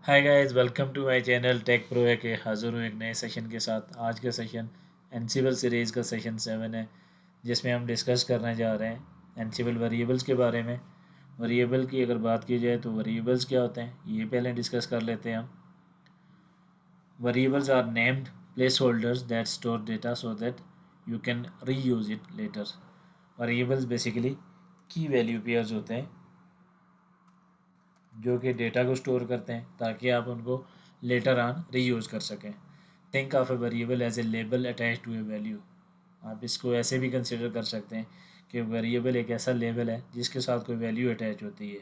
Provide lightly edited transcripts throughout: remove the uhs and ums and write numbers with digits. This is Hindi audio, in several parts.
Hi guys, welcome to my channel tech pro है के हाज़िर हूँ एक नए सेशन के साथ। आज का सेशन एनसिबल सीरीज़ का सेशन 7 है, जिसमें हम डिस्कस करने जा रहे हैं एनसिबल वेरिएबल्स के बारे में। वेरिएबल की अगर बात की जाए तो वेरिएबल्स क्या होते हैं ये पहले डिस्कस कर लेते हैं हम। Variables are named placeholders that store data so that you can reuse it later. Variables basically की वैल्यू पेयर्स होते हैं जो कि डेटा को स्टोर करते हैं ताकि आप उनको लेटर ऑन रीयूज़ कर सकें। Think of a variable as a label attach to a value. आप इसको ऐसे भी कंसिडर कर सकते हैं कि वेरिएबल एक ऐसा लेबल है जिसके साथ कोई वैल्यू अटैच होती है।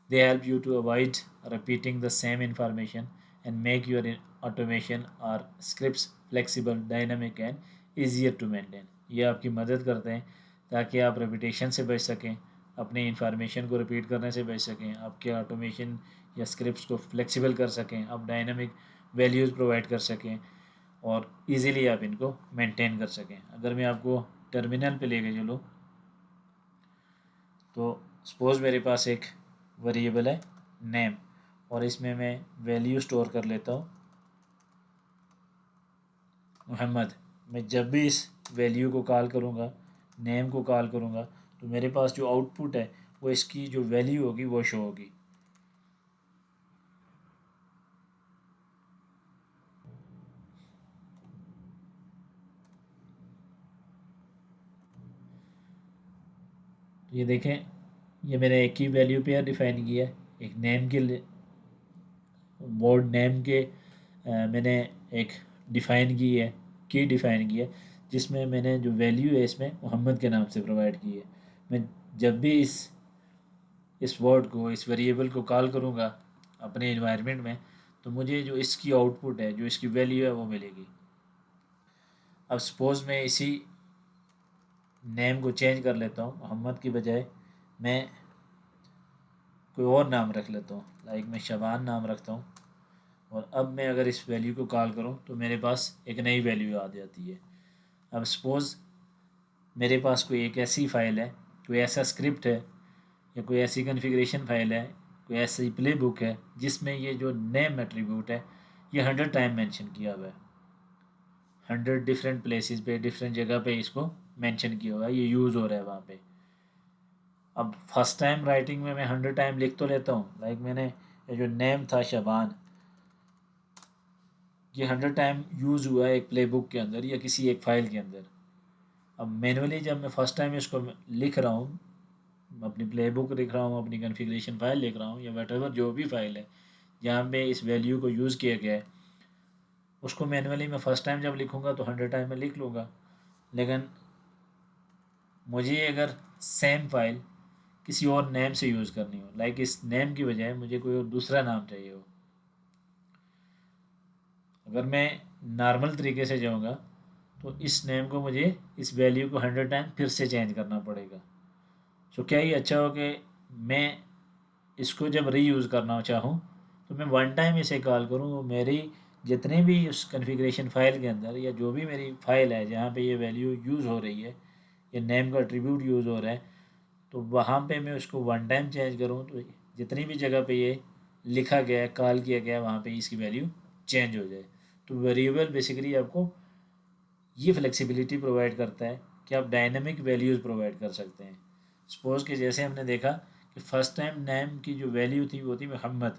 They help you to avoid repeating the same information and make your automation और scripts flexible, dynamic and easier to maintain. ये आपकी मदद करते हैं ताकि आप रेपिटेशन से बच सकें, अपनी इंफॉर्मेशन को रिपीट करने से बच सकें, आपके ऑटोमेशन या स्क्रिप्ट्स को फ्लेक्सिबल कर सकें, आप डायनामिक वैल्यूज़ प्रोवाइड कर सकें और इजीली आप इनको मेंटेन कर सकें। अगर मैं आपको टर्मिनल पे लेके चलूँ तो सपोज़ मेरे पास एक वेरिएबल है नेम और इसमें मैं वैल्यू स्टोर कर लेता हूँ मोहम्मद। मैं जब भी इस वैल्यू को कॉल करूँगा, नेम को कॉल करूँगा, तो मेरे पास जो आउटपुट है वो इसकी जो वैल्यू होगी वो शो होगी। तो ये देखें, ये मैंने एक ही वैल्यू पेयर डिफाइन किया है। एक नेम के वर्ड नेम के मैंने एक डिफ़ाइन की है, की डिफ़ाइन की है, जिसमें मैंने जो वैल्यू है इसमें मोहम्मद के नाम से प्रोवाइड की है। मैं जब भी इस वर्ड को, इस वेरिएबल को कॉल करूँगा अपने इन्वायरमेंट में, तो मुझे जो इसकी आउटपुट है, जो इसकी वैल्यू है वो मिलेगी। अब सपोज़ मैं इसी नेम को चेंज कर लेता हूँ, मोहम्मद की बजाय मैं कोई और नाम रख लेता हूँ, लाइक मैं शबान नाम रखता हूँ। और अब मैं अगर इस वैल्यू को कॉल करूँ तो मेरे पास एक नई वैल्यू आ जाती है। अब सपोज़ मेरे पास कोई एक ऐसी फ़ाइल है, कोई ऐसा स्क्रिप्ट है या कोई ऐसी कॉन्फ़िगरेशन फ़ाइल है, कोई ऐसी प्ले बुक है जिसमें ये जो नेम एट्रीब्यूट है ये 100 टाइम मेंशन किया हुआ है। 100 डिफरेंट प्लेसेस पे, डिफरेंट जगह पे इसको मेंशन किया हुआ है, ये यूज़ हो रहा है वहाँ पे। अब फर्स्ट टाइम राइटिंग में मैं 100 टाइम लिख तो लेता हूँ, लाइक मैंने ये जो नेम था शबान, ये 100 टाइम यूज़ हुआ है एक प्ले बुक के अंदर या किसी एक फ़ाइल के अंदर। अब मैनुअली जब मैं फ़र्स्ट टाइम इसको लिख रहा हूँ, अपनी प्ले बुक लिख रहा हूँ, अपनी कॉन्फ़िगरेशन फ़ाइल लिख रहा हूँ या वट जो भी फ़ाइल है जहाँ पे इस वैल्यू को यूज़ किया गया है, उसको मैनुअली मैं फ़र्स्ट टाइम जब लिखूँगा तो 100 टाइम में लिख लूँगा। लेकिन मुझे अगर सेम फ़ाइल किसी और नेम से यूज़ करनी हो, लाइक इस नेम की बजाय मुझे कोई और दूसरा नाम चाहिए हो, अगर मैं नॉर्मल तरीके से जाऊँगा तो इस नेम को मुझे इस वैल्यू को 100 टाइम फिर से चेंज करना पड़ेगा। सो क्या ही अच्छा हो कि मैं इसको जब रीयूज़ करना चाहूँ तो मैं वन टाइम इसे कॉल करूँ, वो मेरी जितने भी उस कॉन्फ़िगरेशन फ़ाइल के अंदर या जो भी मेरी फ़ाइल है जहाँ पे ये वैल्यू यूज़ हो रही है, ये नेम का एट्रीब्यूट यूज़ हो रहा है, तो वहाँ पे मैं उसको वन टाइम चेंज करूँ तो जितनी भी जगह पे ये लिखा गया है, कॉल किया गया है, वहाँ पे इसकी वैल्यू चेंज हो जाए। तो वेरिएबल बेसिकली आपको ये फ्लेक्सिबिलिटी प्रोवाइड करता है कि आप डायनामिक वैल्यूज़ प्रोवाइड कर सकते हैं। सपोज़ कि जैसे हमने देखा कि फ़र्स्ट टाइम नेम की जो वैल्यू थी वो थी मोहम्मद।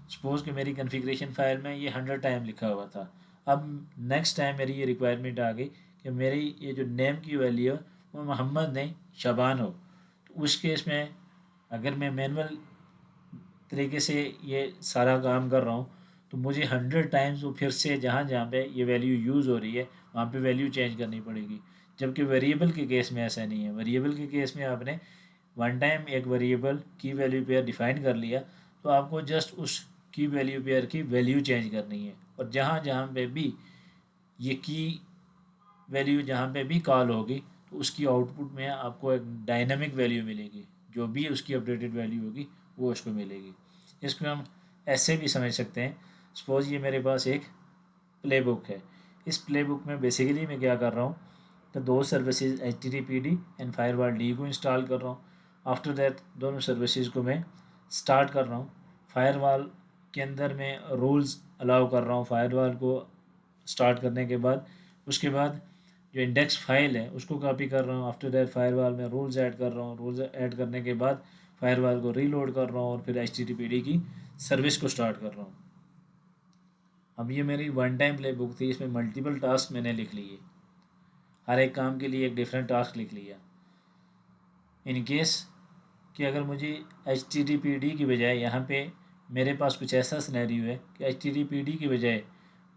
सपोज़ कि मेरी कॉन्फ़िगरेशन फ़ाइल में ये 100 टाइम लिखा हुआ था। अब नेक्स्ट टाइम मेरी ये रिक्वायरमेंट आ गई कि मेरी ये जो नेम की वैल्यू है वो मोहम्मद नहीं शबान हो। तो उस केस में अगर मैं मैनुअल तरीके से ये सारा काम कर रहा हूँ तो मुझे 100 टाइम्स वो फिर से जहाँ जहाँ पे ये वैल्यू यूज़ हो रही है वहाँ पे वैल्यू चेंज करनी पड़ेगी। जबकि वेरिएबल के केस में ऐसा नहीं है। वेरिएबल के केस में आपने वन टाइम एक वेरिएबल की वैल्यू पेयर डिफ़ाइन कर लिया, तो आपको जस्ट उस की वैल्यू पेयर की वैल्यू चेंज करनी है और जहाँ जहाँ पे भी ये की वैल्यू जहाँ पे भी कॉल होगी तो उसकी आउटपुट में आपको एक डायनामिक वैल्यू मिलेगी, जो भी उसकी अपडेटेड वैल्यू होगी वो उसको मिलेगी। इसको हम ऐसे भी समझ सकते हैं, सपोज़ ये मेरे पास एक प्ले बुक है। इस प्ले बुक में बेसिकली मैं क्या कर रहा हूँ, तो दो services HTTPD and firewall D को इंस्टॉल कर रहा हूँ। आफ्टर दैट दोनों सर्विसेज को मैं स्टार्ट कर रहा हूँ। फायरवॉल के अंदर मैं रूल्स अलाउ कर रहा हूँ फायरवॉल को स्टार्ट करने के बाद। उसके बाद जो इंडेक्स फाइल है उसको कॉपी कर रहा हूँ। आफ्टर दैट फायरवॉल में रूल्स ऐड कर रहा हूँ। रूल्स ऐड करने के बाद फायरवॉल को रीलोड कर रहा हूँ और फिर HTTPD की सर्विस को स्टार्ट कर रहा हूँ। अब ये मेरी वन टाइम प्ले बुक थी, इसमें मल्टीपल टास्क मैंने लिख लिए, हर एक काम के लिए एक डिफरेंट टास्क लिख लिया। इन केस कि अगर मुझे HTTPD की बजाय यहाँ पे मेरे पास कुछ ऐसा सिनेरियो है कि HTTPD की बजाय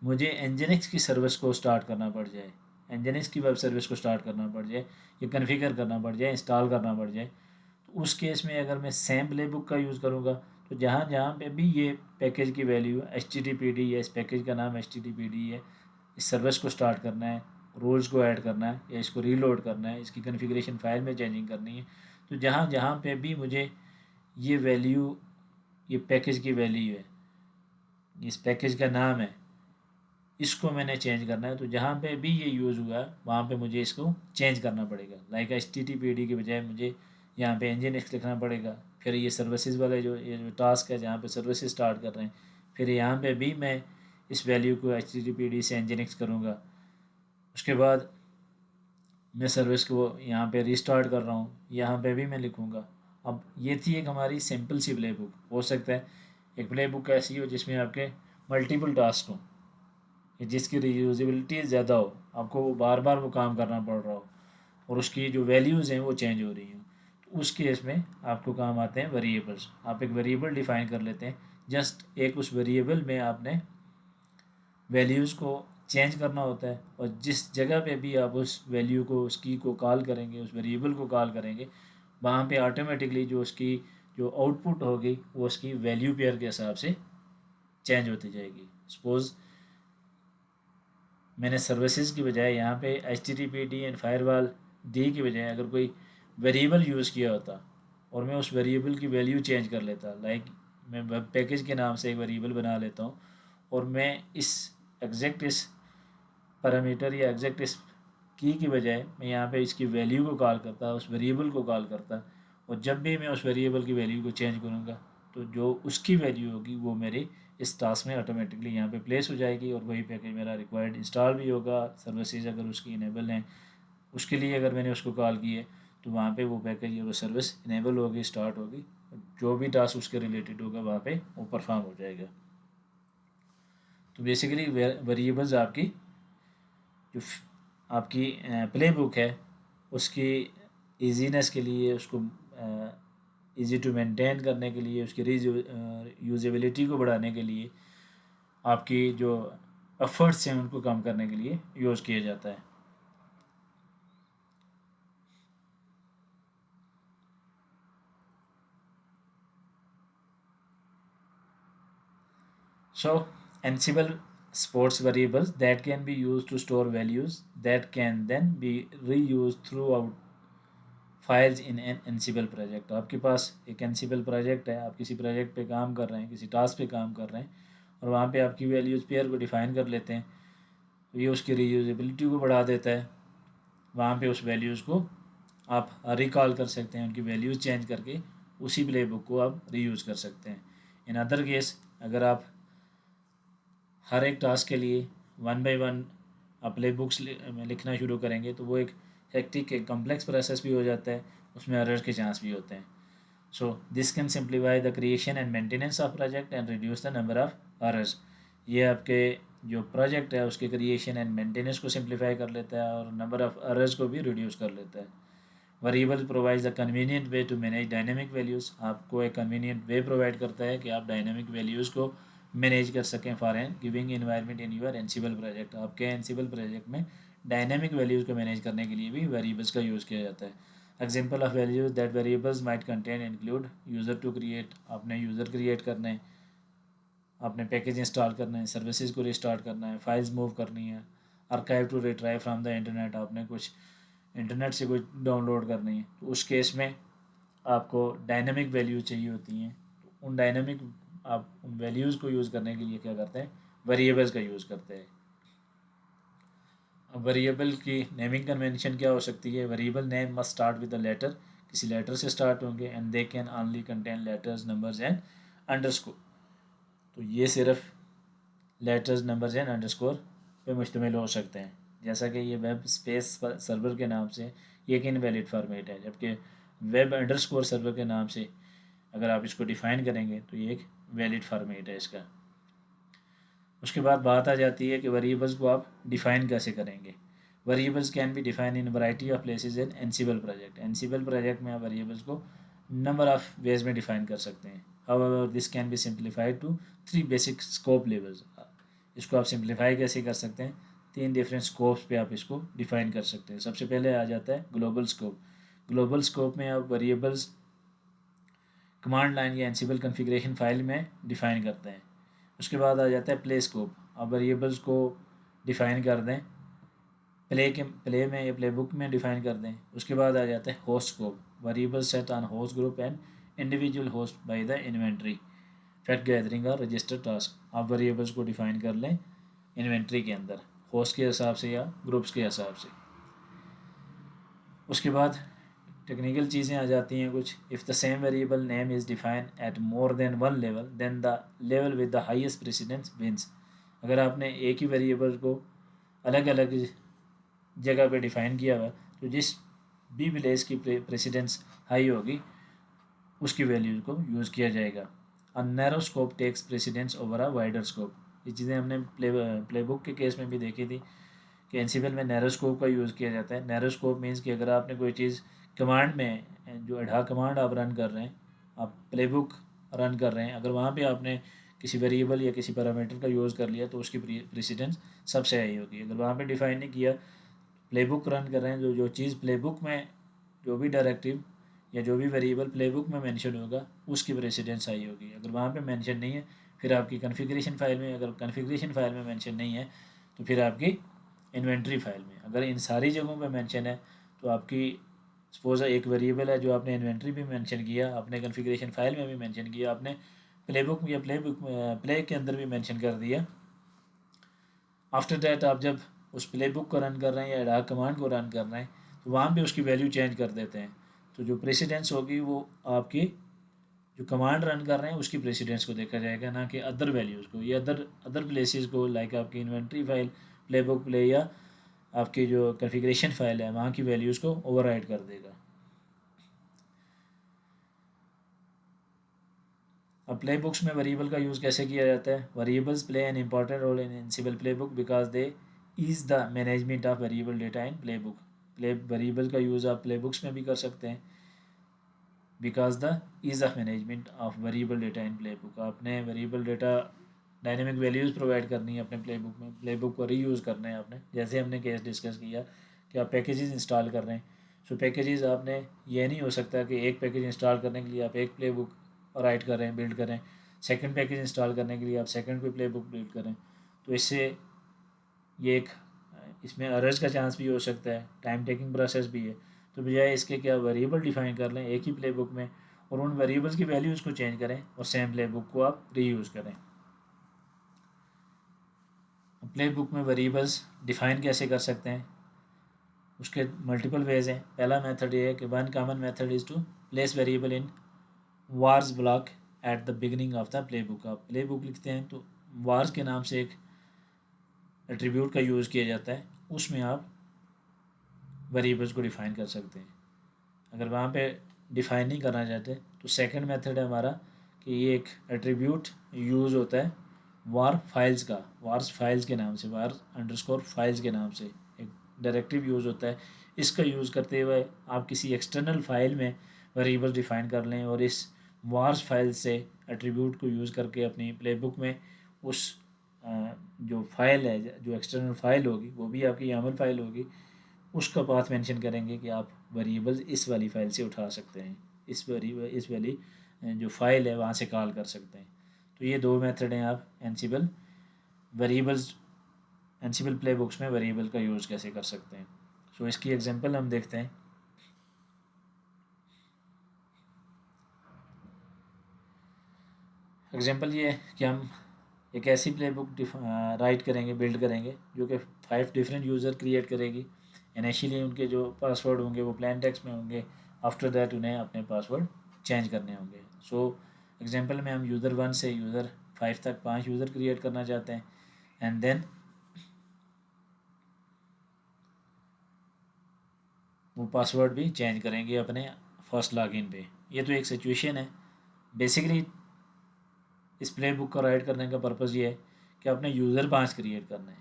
मुझे Nginx की सर्विस को स्टार्ट करना पड़ जाए, Nginx की वेब सर्विस को स्टार्ट करना पड़ जाए, या कन्फिगर करना पड़ जाए, इंस्टॉल करना पड़ जाए, तो उस केस में अगर मैं सेम प्ले बुक का यूज़ करूँगा तो जहाँ जहाँ पे भी ये पैकेज की वैल्यू HTTPD है, इस पैकेज का नाम HTTPD है, इस सर्विस को स्टार्ट करना है, रूल्स को ऐड करना है या इसको रीलोड करना है, इसकी कन्फिग्रेशन फाइल में चेंजिंग करनी है, तो जहाँ जहाँ पे भी मुझे ये वैल्यू, ये पैकेज की वैल्यू है, इस पैकेज का नाम है, इसको मैंने चेंज करना है, तो जहाँ पे भी ये यूज़ हुआ है वहाँ पे मुझे इसको चेंज करना पड़ेगा। लाइक HTTPD के बजाय मुझे यहाँ पे Nginx लिखना पड़ेगा। फिर ये सर्विसेज वाले ये जो टास्क है जहाँ पे सर्विसेज स्टार्ट कर रहे हैं, फिर यहाँ पे भी मैं इस वैल्यू को HTTPD से Nginx करूँगा। उसके बाद मैं सर्विस को यहाँ पे रिस्टार्ट कर रहा हूँ, यहाँ पे भी मैं लिखूँगा। अब ये थी एक हमारी सिंपल सी प्ले बुक। हो सकता है एक प्ले बुक ऐसी हो जिसमें आपके मल्टीपल टास्क हों, जिसकी रीयूजेबिलिटी ज़्यादा हो, आपको वो बार बार वो काम करना पड़ रहा हो और उसकी जो वैल्यूज़ हैं वो चेंज हो रही हैं, तो उस केस में आपको काम आते हैं वेरिएबल्स। आप एक वेरिएबल डिफ़ाइन कर लेते हैं, जस्ट एक उस वेरिएबल में आपने वैल्यूज़ को चेंज करना होता है, और जिस जगह पे भी आप उस वैल्यू को, उस की को कॉल करेंगे, उस वेरिएबल को कॉल करेंगे, वहाँ पे ऑटोमेटिकली जो उसकी जो आउटपुट होगी वो उसकी वैल्यू पेयर के हिसाब से चेंज होती जाएगी। सपोज़ मैंने सर्विसेज की बजाय यहाँ पे HTTPD एंड फायरवॉल डी की बजाय अगर कोई वेरिएबल यूज़ किया होता और मैं उस वेरिएबल की वैल्यू चेंज कर लेता, लाइक मैं वेब पैकेज के नाम से एक वेरिएबल बना लेता हूँ और मैं इस एग्जैक्ट इस पैरामीटर या एग्जैक्ट इस की बजाय मैं यहाँ पे इसकी वैल्यू को कॉल करता, उस वेरिएबल को कॉल करता, और जब भी मैं उस वेरिएबल की वैल्यू को चेंज करूँगा तो जो उसकी वैल्यू होगी वो मेरी इस टास्क में ऑटोमेटिकली यहाँ पे प्लेस हो जाएगी और वही पैकेज मेरा रिक्वायर्ड इंस्टॉल भी होगा। सर्विसेज अगर उसकी इनेबल हैं उसके लिए अगर मैंने उसको कॉल की है तो वहाँ पे वो पैकेज या वो सर्विस इनेबल होगी, स्टार्ट होगी, जो भी टास्क उसके रिलेटेड होगा वहाँ पे वो परफॉर्म हो जाएगा। तो बेसिकली वेरिएबल्स आपकी जो आपकी प्ले बुक है उसकी ईजीनेस के लिए, उसको ईजी टू मेंटेन करने के लिए, उसकी यूजेबिलिटी को बढ़ाने के लिए, आपकी जो एफर्ट्स हैं उनको कम करने के लिए यूज़ किया जाता है। So, Ansible sports variables that can be used to store values that can then be reused throughout files in an Ansible project. आपके पास एक Ansible प्रोजेक्ट है, आप किसी प्रोजेक्ट पे काम कर रहे हैं, किसी टास्क पे काम कर रहे हैं और वहाँ पे आपकी वैल्यूज़ पेयर को डिफ़ाइन कर लेते हैं, तो ये उसकी रीयूजेबिलिटी को बढ़ा देता है। वहाँ पे उस वैल्यूज़ को आप रिकॉल कर सकते हैं, उनकी वैल्यूज़ चेंज करके उसी प्ले बुक को आप रीयूज़ कर सकते हैं। इन अदर केस अगर आप हर एक टास्क के लिए वन बाय वन आप प्ले बुक्स में लिखना शुरू करेंगे तो वो एक हेक्टिक, एक कम्प्लेक्स प्रोसेस भी हो जाता है, उसमें एरर्स के चांस भी होते हैं। So this can simplify the creation and maintenance of project and reduce the number of errors. ये आपके जो प्रोजेक्ट है उसके क्रिएशन एंड मेंटेनेंस को सिंप्लीफाई कर लेता है और नंबर ऑफ एरर्स को भी रिड्यूस कर लेता है। Variable provides the convenient way to manage dynamic values. आपको एक कन्वीनियंट वे प्रोवाइड करता है कि आप डायनेमिक वैल्यूज़ को मैनेज कर सकें for an giving environment in your Ansible project. आपके Ansible प्रोजेक्ट में डायनेमिक वैल्यूज़ को मैनेज करने के लिए भी वेरिएबल्स का यूज़ किया जाता है। Example of values that variables might contain include user to create, आपने यूज़र क्रिएट करना है, आपने पैकेज इंस्टॉल करना है, सर्विसेज को रिस्टार्ट करना है, फाइल्स मूव करनी है, archive to retrieve from the internet, आपने कुछ इंटरनेट से कुछ डाउनलोड करनी है, तो उस केस में आपको डायनेमिक वैल्यूज चाहिए होती हैं। तो उन डायनेमिक आप उन वैल्यूज़ को यूज़ करने के लिए क्या करते हैं, वेरिएबल्स का यूज़ करते हैं। अब वेरिएबल की नेमिंग कन्वेंशन क्या हो सकती है, variable name must start with the letter, किसी लेटर से स्टार्ट होंगे, and they can only contain letters, numbers and underscore. तो ये सिर्फ लेटर्स, नंबर्स एंड अंडरस्कोर पे मुश्तमिल हो सकते हैं। जैसा कि ये वेब स्पेस सर्वर के नाम से ये एक इनवैलिड फॉर्मेट है, जबकि वेब अंडरस्कोर सर्वर के नाम से अगर आप इसको डिफ़ाइन करेंगे तो ये एक वैलिड फॉर्मेट है इसका। उसके बाद बात आ जाती है कि वेरिएबल्स को आप डिफ़ाइन कैसे करेंगे। Variables can be define in variety of places in Ansible project. Ansible project में आप वेरिएबल्स को नंबर ऑफ वेज में डिफाइन कर सकते हैं। However this can be simplified to 3 basic scope levels. इसको आप सिंप्लीफाई कैसे कर सकते हैं, 3 डिफरेंट स्कोप्स पे आप इसको डिफाइन कर सकते हैं। सबसे पहले आ जाता है ग्लोबल स्कोप। ग्लोबल स्कोप में आप वेरिएबल्स कमांड लाइन या एनसीबल कॉन्फ़िगरेशन फाइल में डिफ़ाइन करते हैं। उसके बाद आ जाता है प्ले स्कोप। आप वेरिएबल्स को डिफ़ाइन कर दें, प्ले में या प्ले बुक में डिफ़ाइन कर दें। उसके बाद आ जाता है host scope. Variable set on host group and individual host by the inventory, fact gathering और रजिस्टर टास्क। आप वेरिएबल्स को डिफ़ाइन कर लें इन्वेंट्री के अंदर होस्ट के हिसाब से या ग्रुप्स के हिसाब से। उसके बाद टेक्निकल चीज़ें आ जाती हैं कुछ। If the same variable name is define at more than one level then the level with the highest precedence wins. अगर आपने एक ही वेरिएबल को अलग अलग जगह पे डिफ़ाइन किया हुआ तो जिस भी प्लेस की प्रेसिडेंस हाई होगी उसकी वैल्यूज को यूज़ किया जाएगा। A narrow scope takes precedence over a wider scope. ये चीज़ें हमने प्ले बुक के केस में भी देखी थी कि एनसीबल में नैरो स्कोप का यूज़ किया जाता है। नैरो स्कोप मीन्स कि अगर आपने कोई चीज़ कमांड में, जो एडा कमांड आप रन कर रहे हैं, आप प्ले बुक रन कर रहे हैं, अगर वहाँ पे आपने किसी वेरिएबल या किसी पैरामीटर का यूज़ कर लिया तो उसकी प्रेसिडेंस सबसे हाई होगी। अगर वहाँ पे डिफाइन नहीं किया, प्ले बुक रन कर रहे हैं, जो चीज़ प्ले बुक में, जो भी डायरेक्टिव या जो भी वेरिएबल प्ले बुक में मेंशन होगा उसकी प्रेसिडेंस हाई होगी। अगर वहाँ पे मेंशन नहीं है, फिर आपकी कॉन्फ़िगरेशन फाइल में, अगर कॉन्फ़िगरेशन फाइल में मेंशन नहीं है तो फिर आपकी इन्वेंट्री फाइल में, अगर इन सारी जगहों पे मेंशन है तो आपकी सपोज एक वेरिएबल है जो आपने इन्वेंट्री भी मेंशन किया, आपने कॉन्फ़िगरेशन फाइल में भी मेंशन किया, आपने प्लेबुक या प्ले के अंदर भी मेंशन कर दिया। आफ्टर दैट आप जब उस प्लेबुक को रन कर रहे हैं या एडा कमांड को रन कर रहे हैं तो वहाँ पे उसकी वैल्यू चेंज कर देते हैं। तो जो प्रेसिडेंस होगी वो आपकी जो कमांड रन कर रहे हैं उसकी प्रेसिडेंस को देखा जाएगा, ना कि अदर वैल्यूज़ को या अदर प्लेसेस को, लाइक आपकी इन्वेंट्री फाइल, प्लेबुक प्ले या आपकी जो कॉन्फ़िगरेशन फाइल है वहाँ की वैल्यूज़ को ओवरराइड कर देगा। अब प्ले बुक्स में वेरिएबल का यूज़ कैसे किया जाता है। Variables play an important role in Ansible playbook because they ease the management of variable data in playbook. Play variable का यूज़ आप प्ले बुक्स में भी कर सकते हैं because the ease of management of variable data in playbook. आपने variable data dynamic values provide करनी है अपने प्ले बुक में, प्ले बुक को रीयूज़ करना है आपने। जैसे हमने केस डिस्कस किया कि आप पैकेजेस इंस्टॉल कर रहे हैं, सो पैकेजेस आपने, ये नहीं हो सकता कि एक पैकेज इंस्टॉल करने के लिए आप एक प्ले बुक राइट करें, बिल्ड करें, सेकंड पैकेज इंस्टॉल करने के लिए आप सेकंड कोई प्ले बुक बिल्ड करें। तो इससे ये एक, इसमें एरर्स का चांस भी हो सकता है, टाइम टेकिंग प्रोसेस भी है। तो बजाय इसके क्या वेरिएबल डिफाइन कर लें एक ही प्ले बुक में और उन वेरिएबल्स की वैल्यूज़ को चेंज करें और सेम प्ले बुक को आप रीयूज़ करें। प्ले बुक में वेरिएबल्स डिफ़ाइन कैसे कर सकते हैं, उसके मल्टीपल वेज हैं। पहला मेथड ये है कि one common method is to place variable in vars block at the beginning of the playbook. आप प्ले बुक लिखते हैं तो वार्स के नाम से एक एट्रीब्यूट का यूज़ किया जाता है, उसमें आप वेरिएबल्स को डिफ़ाइन कर सकते हैं। अगर वहाँ पे डिफ़ाइन नहीं करना चाहते तो सेकंड मेथड है हमारा कि ये एक एट्रीब्यूट यूज़ होता है वार फाइल्स का, वार्स फाइल्स के नाम से, वार अंडरस्कोर फाइल्स के नाम से एक डायरेक्टिव यूज़ होता है। इसका यूज़ करते हुए आप किसी एक्सटर्नल फाइल में वेरिएबल डिफ़ाइन कर लें और इस वार्स फाइल से एट्रीब्यूट को यूज़ करके अपनी प्लेबुक में उस जो फाइल है, जो एक्सटर्नल फाइल होगी वो भी आपकी यामल फाइल होगी, उसका पाथ मेंशन करेंगे कि आप वेरिएबल्स इस वाली फाइल से उठा सकते हैं, इस वाली जो फाइल है वहाँ से कॉल कर सकते हैं। तो ये दो मेथड हैं आप Ansible variables, Ansible play books में वेरिएबल का यूज़ कैसे कर सकते हैं। सो इसकी एग्जांपल हम देखते हैं। एग्जांपल ये है कि हम एक ऐसी प्ले बुक राइट करेंगे, बिल्ड करेंगे जो कि 5 डिफरेंट यूज़र क्रिएट करेगी। इनिशियली उनके जो पासवर्ड होंगे वो प्लेन टेक्स्ट में होंगे, आफ्टर दैट उन्हें अपने पासवर्ड चेंज करने होंगे। सो एग्जांपल में हम यूज़र 1 से यूज़र 5 तक 5 यूज़र क्रिएट करना चाहते हैं, एंड देन वो पासवर्ड भी चेंज करेंगे अपने फर्स्ट लॉगिन पे। ये तो एक सिचुएशन है। बेसिकली इस प्ले बुक को राइट करने का पर्पज़ ये है कि अपने यूज़र 5 क्रिएट करना है,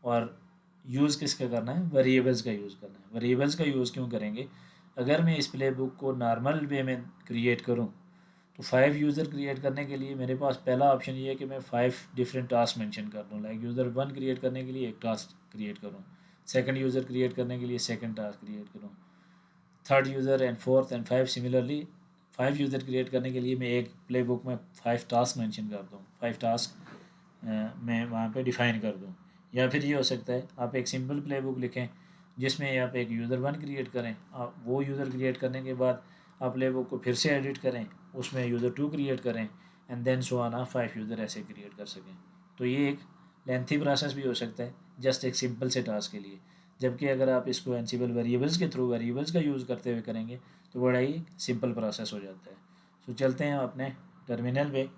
और यूज़ किसका करना है, वेरिएबल्स का यूज़ करना है। वेरिएबल्स का यूज़ क्यों करेंगे, अगर मैं इस प्ले बुक को नॉर्मल वे में क्रिएट करूँ तो 5 यूज़र क्रिएट करने के लिए मेरे पास पहला ऑप्शन ये है कि मैं 5 डिफरेंट टास्क मेंशन कर दूँ। लाइक यूज़र 1 क्रिएट करने के लिए एक टास्क क्रिएट करूँ, सेकंड यूज़र क्रिएट करने के लिए सेकंड टास्क क्रिएट करूँ, third user and fourth and 5 similarly 5 user create करने के लिए मैं एक प्ले बुक में 5 टास्क मेंशन कर दूँ, 5 टास्क मैं वहाँ पे डिफ़ाइन कर दूँ। या फिर ये हो सकता है आप एक सिंपल प्ले बुक लिखें जिसमें आप एक यूज़र 1 क्रिएट करें, आप वो यूज़र क्रिएट करने के बाद आप प्ले बुक को फिर से एडिट करें, उसमें यूज़र 2 क्रिएट करें, एंड देन सो ऑन आप 5 यूज़र ऐसे क्रिएट कर सकें। तो ये एक लेंथी प्रोसेस भी हो सकता है जस्ट एक सिंपल से टास्क के लिए। जबकि अगर आप इसको एनसीबल वेरिएबल्स के थ्रू वेरिएबल्स का यूज़ करते हुए करेंगे तो बड़ा ही सिंपल प्रोसेस हो जाता है। सो चलते हैं अपने टर्मिनल पे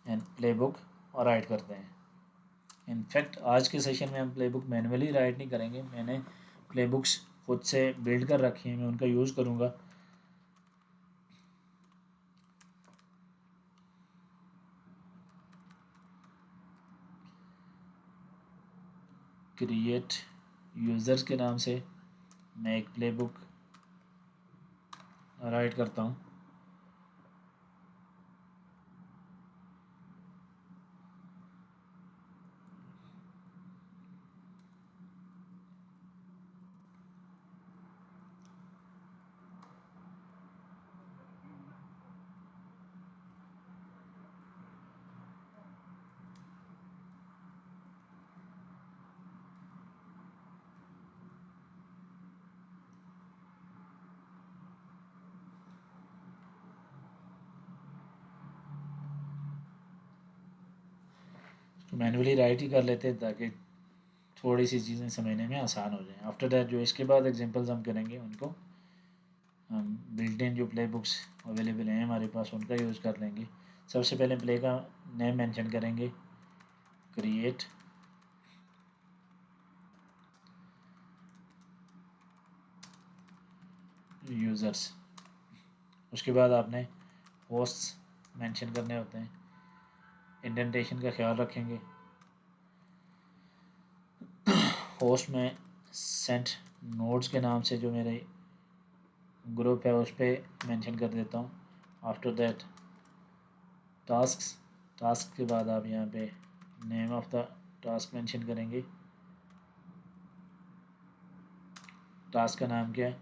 एंड प्ले बुक और राइट करते हैं। इनफैक्ट आज के सेशन में हम प्ले बुक मैनुअली राइट नहीं करेंगे, मैंने प्ले बुक्स खुद से बिल्ड कर रखी हैं, मैं उनका यूज़ करूँगा। क्रिएट यूज़र्स के नाम से मैं एक प्ले बुक राइट करता हूँ। तो मैनुअली राइट ही कर लेते हैं ताकि थोड़ी सी चीज़ें समझने में आसान हो जाए। आफ्टर दैट जो इसके बाद एग्जांपल्स हम करेंगे उनको हम बिल्ट इन जो प्ले बुक्स अवेलेबल हैं हमारे पास उनका यूज़ कर लेंगे। सबसे पहले प्ले का नेम मेंशन करेंगे, क्रिएट यूज़र्स। उसके बाद आपने होस्ट मेंशन करने होते हैं, इंडेंटेशन का ख्याल रखेंगे। होस्ट में सेंट नोड्स के नाम से जो मेरे ग्रुप है उस पर मेंशन कर देता हूँ। आफ्टर दैट टास्क के बाद आप यहाँ पे name of the task mention करेंगे। टास्क का नाम क्या है,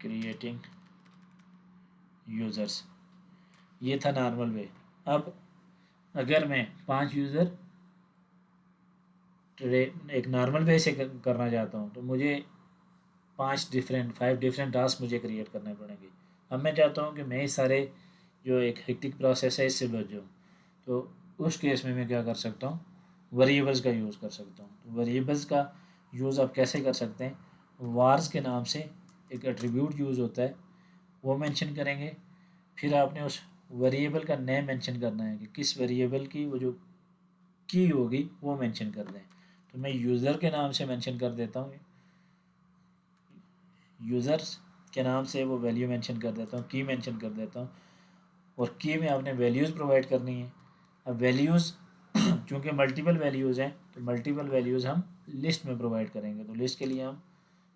क्रिएटिंग यूज़र्स। ये था नॉर्मल वे। अब अगर मैं 5 यूज़र एक नॉर्मल वे से करना चाहता हूँ तो मुझे 5 डिफरेंट टास्क मुझे क्रिएट करने पड़ेंगे। अब मैं चाहता हूँ कि मैं इस सारे जो एक हेक्टिक प्रोसेस है इससे बच जाऊँ, तो उस केस में मैं क्या कर सकता हूँ, वेरिएबल्स का यूज़ कर सकता हूँ। तो वेरिएबल्स का यूज़ आप कैसे कर सकते हैं, वार्स के नाम से एक एट्रीब्यूट यूज़ होता है, वो मेंशन करेंगे। फिर आपने उस वेरिएबल का नेम मेंशन करना है कि किस वेरिएबल की वो जो की होगी वो मेंशन कर दें। तो मैं यूज़र के नाम से मेंशन कर देता हूँ, यूज़र्स के नाम से वो वैल्यू मेंशन कर देता हूँ, की मेंशन कर देता हूँ, और की में आपने वैल्यूज़ प्रोवाइड करनी है। अब वैल्यूज़ चूँकि मल्टीपल वैल्यूज़ हैं तो मल्टीपल वैल्यूज़ हम लिस्ट में प्रोवाइड करेंगे। तो लिस्ट के लिए हम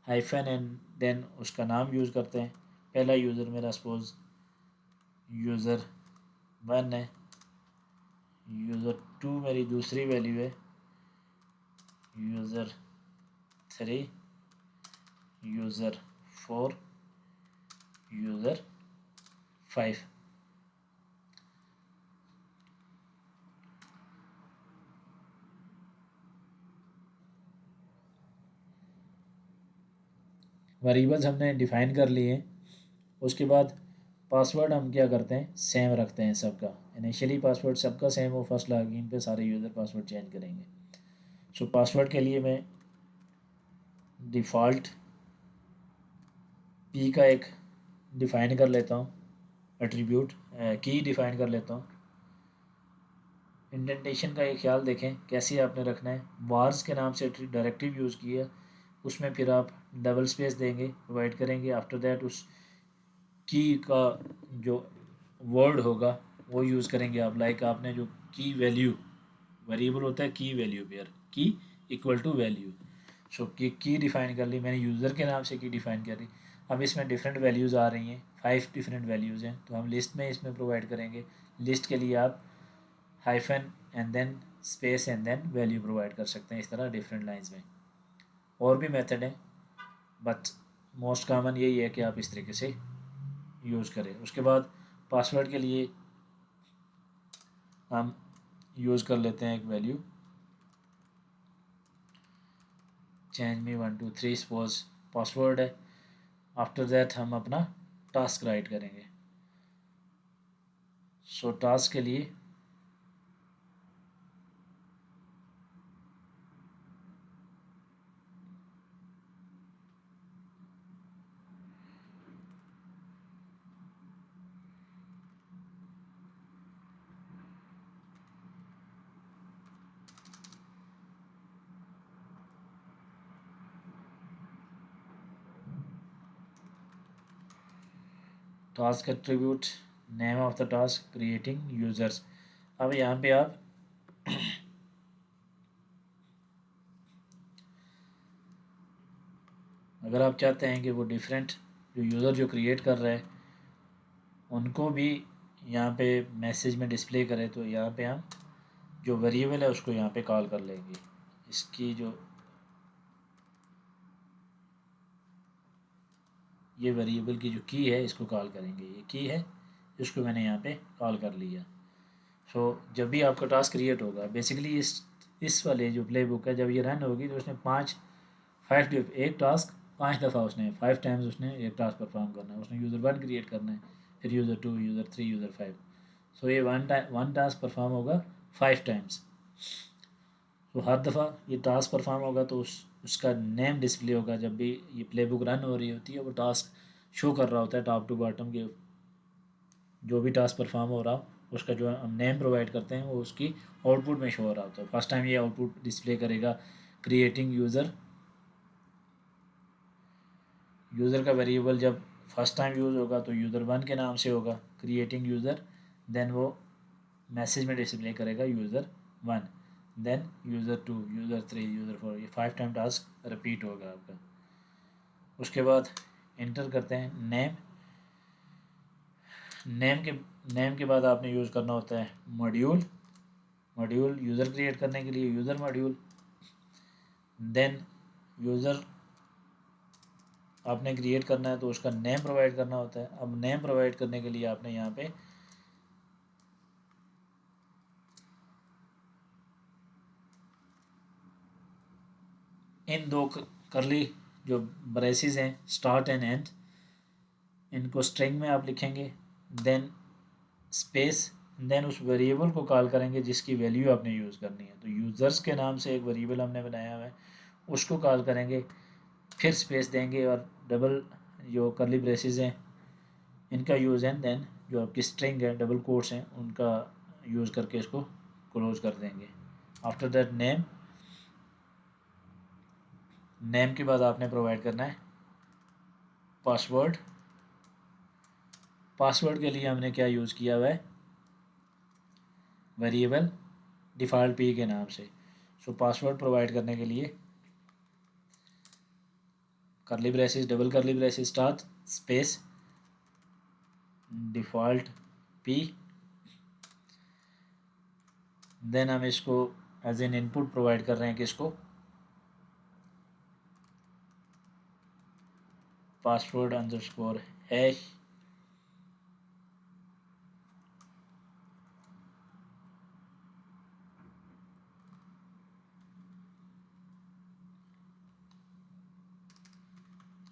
हाइफन एंड देन उसका नाम यूज़ करते हैं। पहला यूज़र मेरा सपोज यूज़र 1 है, यूज़र 2 मेरी दूसरी वैल्यू है, यूज़र 3, यूज़र 4, यूज़र 5। वेरिएबल्स हमने डिफ़ाइन कर लिए हैं। उसके बाद पासवर्ड हम क्या करते हैं, सेम रखते हैं सबका। इनिशियली पासवर्ड सबका सेम हो, फर्स्ट लॉगिन पे सारे यूज़र पासवर्ड चेंज करेंगे। सो पासवर्ड के लिए मैं डिफ़ॉल्ट पी का एक डिफ़ाइन कर लेता हूँ, एट्रीब्यूट की डिफ़ाइन कर लेता हूँ। इंडेंटेशन का ये ख्याल देखें कैसे आपने रखना है। वार्स के नाम से डायरेक्टिव यूज़ किया, उसमें फिर आप डबल स्पेस देंगे, प्रोवाइड करेंगे। आफ्टर दैट उस की का जो वर्ड होगा वो यूज़ करेंगे आप। लाइक आपने जो की वैल्यू, वेरिएबल होता है की वैल्यू पेयर, की इक्वल टू वैल्यू। सो की डिफ़ाइन कर ली मैंने, यूज़र के नाम से की डिफ़ाइन कर ली। अब इसमें डिफरेंट वैल्यूज़ आ रही हैं, 5 डिफरेंट वैल्यूज़ हैं, तो हम लिस्ट में इसमें प्रोवाइड करेंगे। लिस्ट के लिए आप hyphen and then space and then value provide कर सकते हैं, इस तरह डिफरेंट लाइंस में। और भी मेथड है, बट मोस्ट कॉमन यही है कि आप इस तरीके से यूज़ करें। उसके बाद पासवर्ड के लिए हम यूज़ कर लेते हैं एक वैल्यू, चेंज मी 1 2 3 सपोज पासवर्ड है। आफ्टर दैट हम अपना टास्क राइट करेंगे। सो टास्क के लिए task attribute, name of the task, creating users. अब यहाँ पे आप अगर आप चाहते हैं कि वो डिफरेंट जो यूज़र जो क्रिएट कर रहे हैं उनको भी यहाँ पे मैसेज में डिस्प्ले करें, तो यहाँ पे हम जो वेरिएबल है उसको यहाँ पे कॉल कर लेंगे। इसकी जो ये वेरिएबल की जो की है इसको कॉल करेंगे, ये की है इसको मैंने यहाँ पे कॉल कर लिया। सो जब भी आपका टास्क क्रिएट होगा, बेसिकली इस वाले जो प्ले बुक है जब ये रन होगी तो उसने एक टास्क 5 दफ़ा उसने 5 टाइम्स उसने एक टास्क परफॉर्म करना है। उसने यूज़र 1 क्रिएट करना है, फिर यूज़र 2, यूज़र 3, यूज़र 5। सो ये वन टास्क परफॉर्म होगा 5 टाइम्स। तो हर दफ़ा ये टास्क परफॉर्म होगा तो उसका नेम डिस्प्ले होगा। जब भी ये प्ले बुक रन हो रही होती है वो टास्क शो कर रहा होता है टॉप टू बॉटम के, जो भी टास्क परफॉर्म हो रहा हो उसका जो हम नेम प्रोवाइड करते हैं वो उसकी आउटपुट में शो हो रहा होता है। फर्स्ट टाइम ये आउटपुट डिस्प्ले करेगा क्रिएटिंग यूज़र। यूज़र का वेरिएबल जब फर्स्ट टाइम यूज़ होगा तो यूज़र 1 के नाम से होगा क्रिएटिंग यूज़र, देन वो मैसेज में डिस्प्ले करेगा user 1, then user 2, user 3, user 4। ये 5 टाइम टास्क रिपीट होगा आपका। उसके बाद इंटर करते हैं नेम। नेम के बाद आपने यूज़ करना होता है मॉड्यूल। मॉड्यूल यूज़र क्रिएट करने के लिए यूज़र मॉड्यूल, देन यूज़र आपने क्रिएट करना है तो उसका नेम प्रोवाइड करना होता है। अब नेम प्रोवाइड करने के लिए आपने यहाँ पे इन दो करली जो ब्रेसेस हैं स्टार्ट एंड एंड, इनको स्ट्रिंग में आप लिखेंगे, देन स्पेस, देन उस वेरिएबल को कॉल करेंगे जिसकी वैल्यू आपने यूज़ करनी है। तो यूज़र्स के नाम से एक वेरिएबल हमने बनाया हुआ है उसको कॉल करेंगे, फिर स्पेस देंगे और डबल जो करली ब्रेसेस हैं इनका यूज़ है, देन जो आपकी स्ट्रिंग है डबल कोट्स हैं उनका यूज़ करके इसको क्लोज कर देंगे। आफ्टर दैट नेम के बाद आपने प्रोवाइड करना है पासवर्ड। पासवर्ड के लिए हमने क्या यूज़ किया हुआ है, वेरिएबल डिफ़ॉल्ट पी के नाम से। सो पासवर्ड प्रोवाइड करने के लिए curly braces double curly braces start space default P, then हम इसको एज एन इनपुट प्रोवाइड कर रहे हैं किसको, पासवर्ड अंडरस्कोर हैश।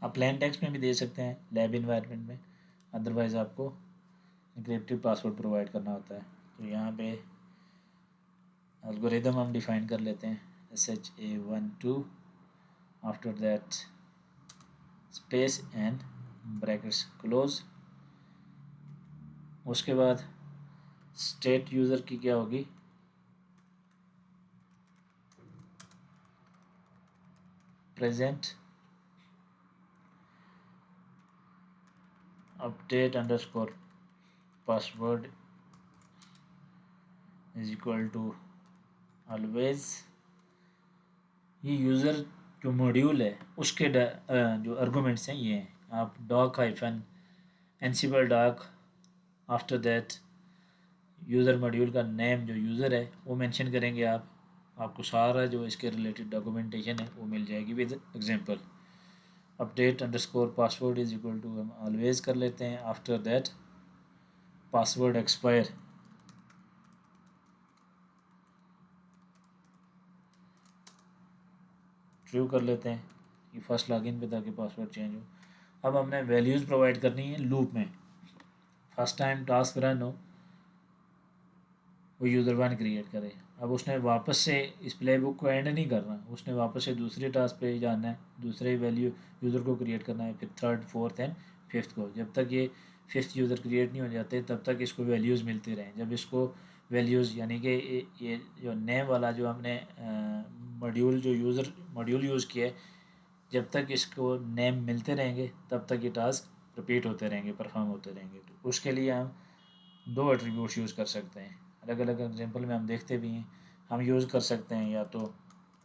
आप प्लेन टेक्स्ट में भी दे सकते हैं लैब इन्वायरमेंट में, अदरवाइज़ आपको एन्क्रिप्टेड पासवर्ड प्रोवाइड करना होता है। तो यहाँ पे एल्गोरिदम हम डिफ़ाइन कर लेते हैं SHA12, after that space and brackets close, उसके बाद स्टेट यूज़र की क्या होगी, present update underscore password is equal to always. ये यूज़र जो मॉड्यूल है उसके जो आर्गूमेंट्स हैं ये हैं, आप doc hyphen Ansible doc, after that user module का नेम जो यूज़र है वो मेंशन करेंगे आप, आपको सारा जो इसके रिलेटेड डॉक्यूमेंटेशन है वो मिल जाएगी with example. Update underscore password is equal to हम ऑलवेज कर लेते हैं, after that password expire true कर लेते हैं कि फर्स्ट लॉगिन पे ताकि पासवर्ड चेंज हो। अब हमने वैल्यूज़ प्रोवाइड करनी है लूप में, फर्स्ट टाइम टास्क रन हो वो यूज़र वन क्रिएट करे। अब उसने वापस से इस प्ले बुक को एंड नहीं करना, उसने वापस से दूसरे टास्क पे जाना है, दूसरे वैल्यू यूज़र को क्रिएट करना है, फिर थर्ड फोर्थ एंड फिफ्थ को। जब तक ये फिफ्थ यूज़र क्रिएट नहीं हो जाते तब तक इसको वैल्यूज़ मिलती रहें। जब इसको वैल्यूज़ यानी कि ये जो नेम वाला जो हमने मॉड्यूल जो यूज़र मॉड्यूल यूज़ किया है, जब तक इसको नेम मिलते रहेंगे तब तक ये टास्क रिपीट होते रहेंगे, परफॉर्म होते रहेंगे। तो उसके लिए हम दो एट्रीब्यूट्स यूज़ कर सकते हैं, अलग अलग एग्जांपल में हम देखते भी हैं। हम यूज़ कर सकते हैं या तो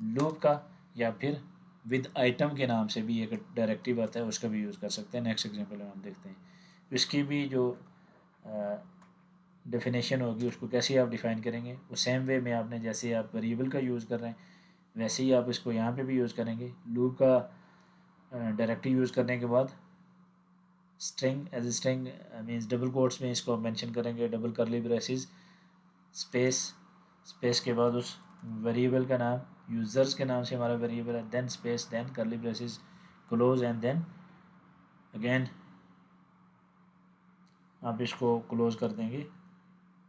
लूप का या फिर विद आइटम के नाम से भी एक डायरेक्टिव आता है उसका भी यूज़ कर सकते हैं। नेक्स्ट एग्जांपल में हम देखते हैं इसकी भी जो डेफिनेशन होगी उसको कैसे आप डिफ़ाइन करेंगे, वो सेम वे में आपने जैसे आप वेरिएबल का यूज़ कर रहे हैं वैसे ही आप इसको यहाँ पे भी यूज़ करेंगे। लूप का डायरेक्टिव यूज़ करने के बाद string as string means double quotes में इसको मेंशन करेंगे, double curly braces space, space के बाद उस वेरिएबल का नाम, यूज़र्स के नाम से हमारा वेरिएबल है, then space, then curly braces close and then again आप इसको क्लोज कर देंगे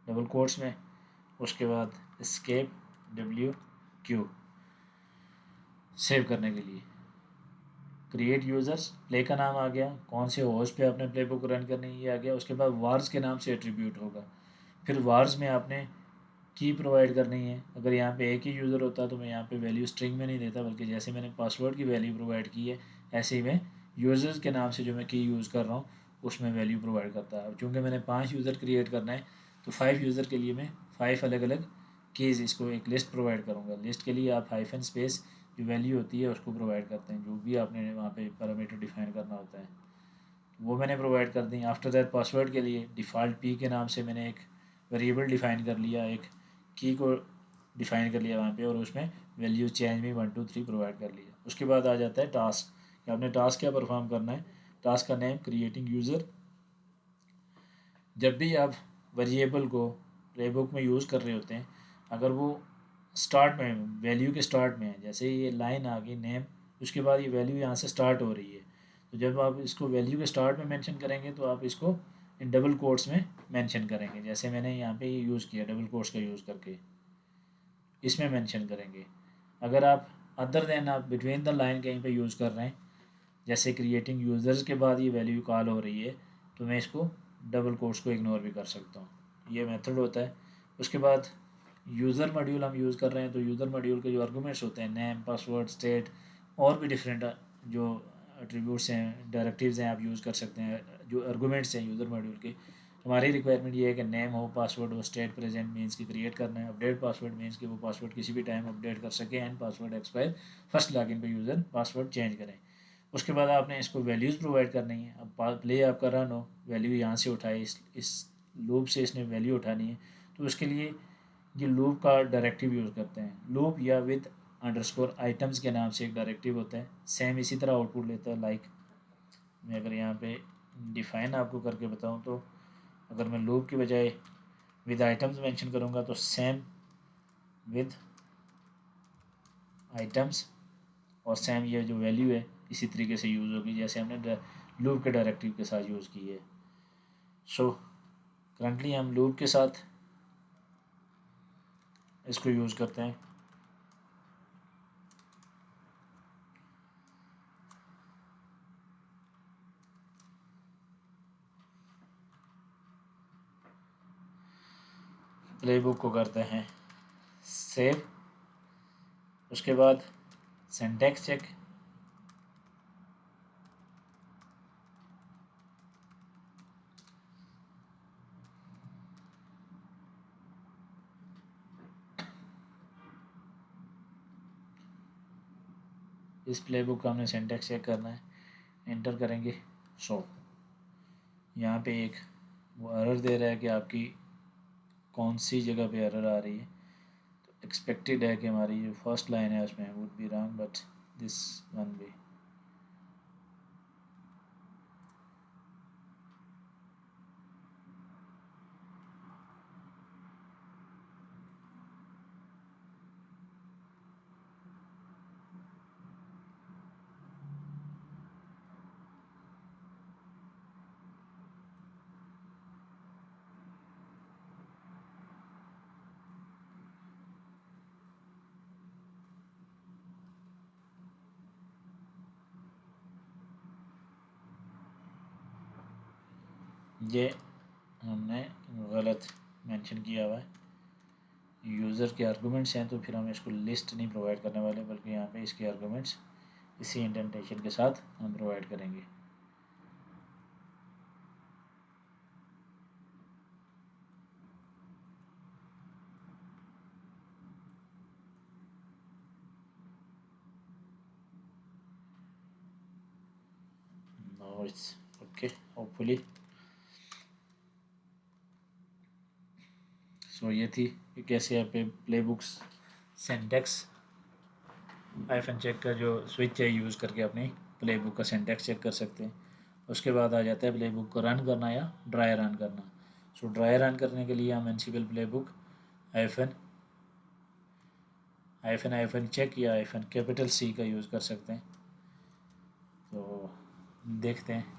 डबल कोट्स में। उसके बाद एस्केप डब्ल्यू क्यू सेव करने के लिए, क्रिएट यूज़र्स, प्ले का नाम आ गया, कौन से होस्ट पे आपने प्ले बुक रन करनी है ये आ गया। उसके बाद वार्स के नाम से एट्रीब्यूट होगा, फिर वार्स में आपने की प्रोवाइड करनी है। अगर यहाँ पे एक ही यूज़र होता तो मैं यहाँ पे वैल्यू स्ट्रिंग में नहीं देता, बल्कि जैसे मैंने पासवर्ड की वैल्यू प्रोवाइड की है ऐसे ही मैं यूज़र्स के नाम से जो मैं की यूज़ कर रहा हूँ उसमें वैल्यू प्रोवाइड करता है। अब चूँकि मैंने 5 यूज़र क्रिएट करना है तो 5 यूज़र के लिए मैं 5 अलग अलग कीज़ इसको एक लिस्ट प्रोवाइड करूँगा। लिस्ट के लिए आप हाइफन स्पेस जो वैल्यू होती है उसको प्रोवाइड करते हैं, जो भी आपने वहाँ पे पैरामीटर डिफाइन करना होता है वो मैंने प्रोवाइड कर दी। आफ्टर दैट पासवर्ड के लिए डिफ़ॉल्ट पी के नाम से मैंने एक वेरिएबल डिफ़ाइन कर लिया, एक की को डिफ़ाइन कर लिया वहाँ पे, और उसमें वैल्यू चेंज में 1 2 3 प्रोवाइड कर लिया। उसके बाद आ जाता है टास्क कि आपने टास्क क्या परफॉर्म करना है। टास्क का नेम क्रिएटिंग यूज़र। जब भी आप वेरिएबल को प्लेबुक में यूज़ कर रहे होते हैं, अगर वो स्टार्ट में वैल्यू के स्टार्ट में है, जैसे ये लाइन आ गई नेम, उसके बाद ये वैल्यू यहाँ से स्टार्ट हो रही है, तो जब आप इसको वैल्यू के स्टार्ट में मेंशन करेंगे तो आप इसको इन डबल कोट्स में मेंशन करेंगे, जैसे मैंने यहाँ पे ये यूज़ किया डबल कोट्स का यूज़ करके इसमें मेंशन करेंगे। अगर आप अदर देन आप बिटवीन द लाइन कहीं पे यूज़ कर रहे हैं, जैसे क्रिएटिंग यूज़र्स के बाद ये वैल्यू कॉल हो रही है, तो मैं इसको डबल कोट्स को इग्नोर भी कर सकता हूँ, ये मेथड होता है। उसके बाद यूज़र मॉड्यूल हम यूज़ कर रहे हैं तो यूज़र मॉड्यूल के जो आर्गूमेंट्स होते हैं नेम, पासवर्ड, स्टेट और भी डिफरेंट जो एट्रीब्यूट्स हैं, डायरेक्टिव्स हैं, आप यूज़ कर सकते हैं। जो आर्गूमेंट्स हैं यूज़र मॉड्यूल के, हमारी रिक्वायरमेंट ये है कि नेम हो, पासवर्ड हो, स्टेट प्रेजेंट मीन्स की क्रिएट करना है, अपडेट पासवर्ड मीन्स कि वो पासवर्ड किसी भी टाइम अपडेट कर सके, and password expire first login पे यूज़र पासवर्ड चेंज करें। उसके बाद आपने इसको वैल्यूज़ प्रोवाइड करनी है। अब प्ले आपका रन हो, वैल्यू यहाँ से उठाए, इस लूप से इसने वैल्यू उठानी है, तो उसके लिए ये लूप का डायरेक्टिव यूज़ करते हैं। लूप या विद अंडरस्कोर आइटम्स के नाम से एक डायरेक्टिव होता है, सेम इसी तरह आउटपुट लेता है। लाइक मैं अगर यहाँ पे डिफ़ाइन आपको करके बताऊँ तो अगर मैं लूप की बजाय विद आइटम्स मेंशन करूँगा तो सेम विद आइटम्स, और सेम ये जो वैल्यू है इसी तरीके से यूज़ होगी जैसे हमने लूप के डायरेक्टिव के साथ यूज़ की है। सो करंटली हम लूप के साथ इसको यूज़ करते हैं। प्लेबुक को करते हैं सेव। उसके बाद सिंटैक्स चेक, इस प्लेबुक का हमने सिंटैक्स चेक करना है, एंटर करेंगे। यहाँ पे एक वो एरर दे रहा है कि आपकी कौन सी जगह पे एरर आ रही है। तो एक्सपेक्टेड है कि हमारी जो फर्स्ट लाइन है उसमें would be wrong, but this one be. ये हमने गलत मेंशन किया हुआ है। यूज़र के आर्गूमेंट्स हैं तो फिर हम इसको लिस्ट नहीं प्रोवाइड करने वाले, बल्कि यहाँ पे इसके आर्गूमेंट्स इसी इंडेंटेशन के साथ हम प्रोवाइड करेंगे। Now it's okay hopefully. So ये थी कि कैसे आप playbooks syntax hyphen check का जो स्विच है यूज़ करके अपनी प्ले बुक का सिंटैक्स चेक कर सकते हैं। उसके बाद आ जाता है प्ले बुक को रन करना या ड्राई रन करना। सो ड्राई रन करने के लिए हम Ansible playbook hyphen hyphen hyphen check या हाइफन कैपिटल सी का यूज़ कर सकते हैं। तो देखते हैं।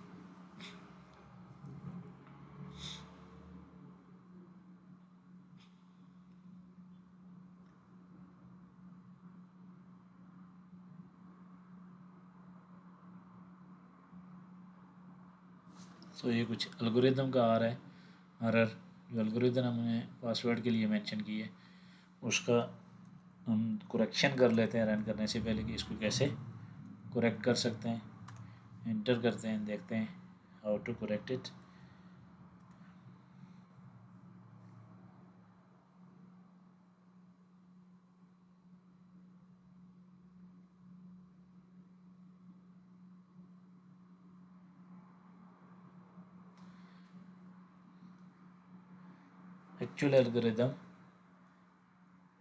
सो ये कुछ एल्गोरिदम का आ रहा है एरर। जो एल्गोरिदम हमने पासवर्ड के लिए मेंशन की है उसका हम करेक्शन कर लेते हैं रन करने से पहले कि इसको कैसे करेक्ट कर सकते हैं। एंटर करते हैं, देखते हैं how to correct it. Actual algorithm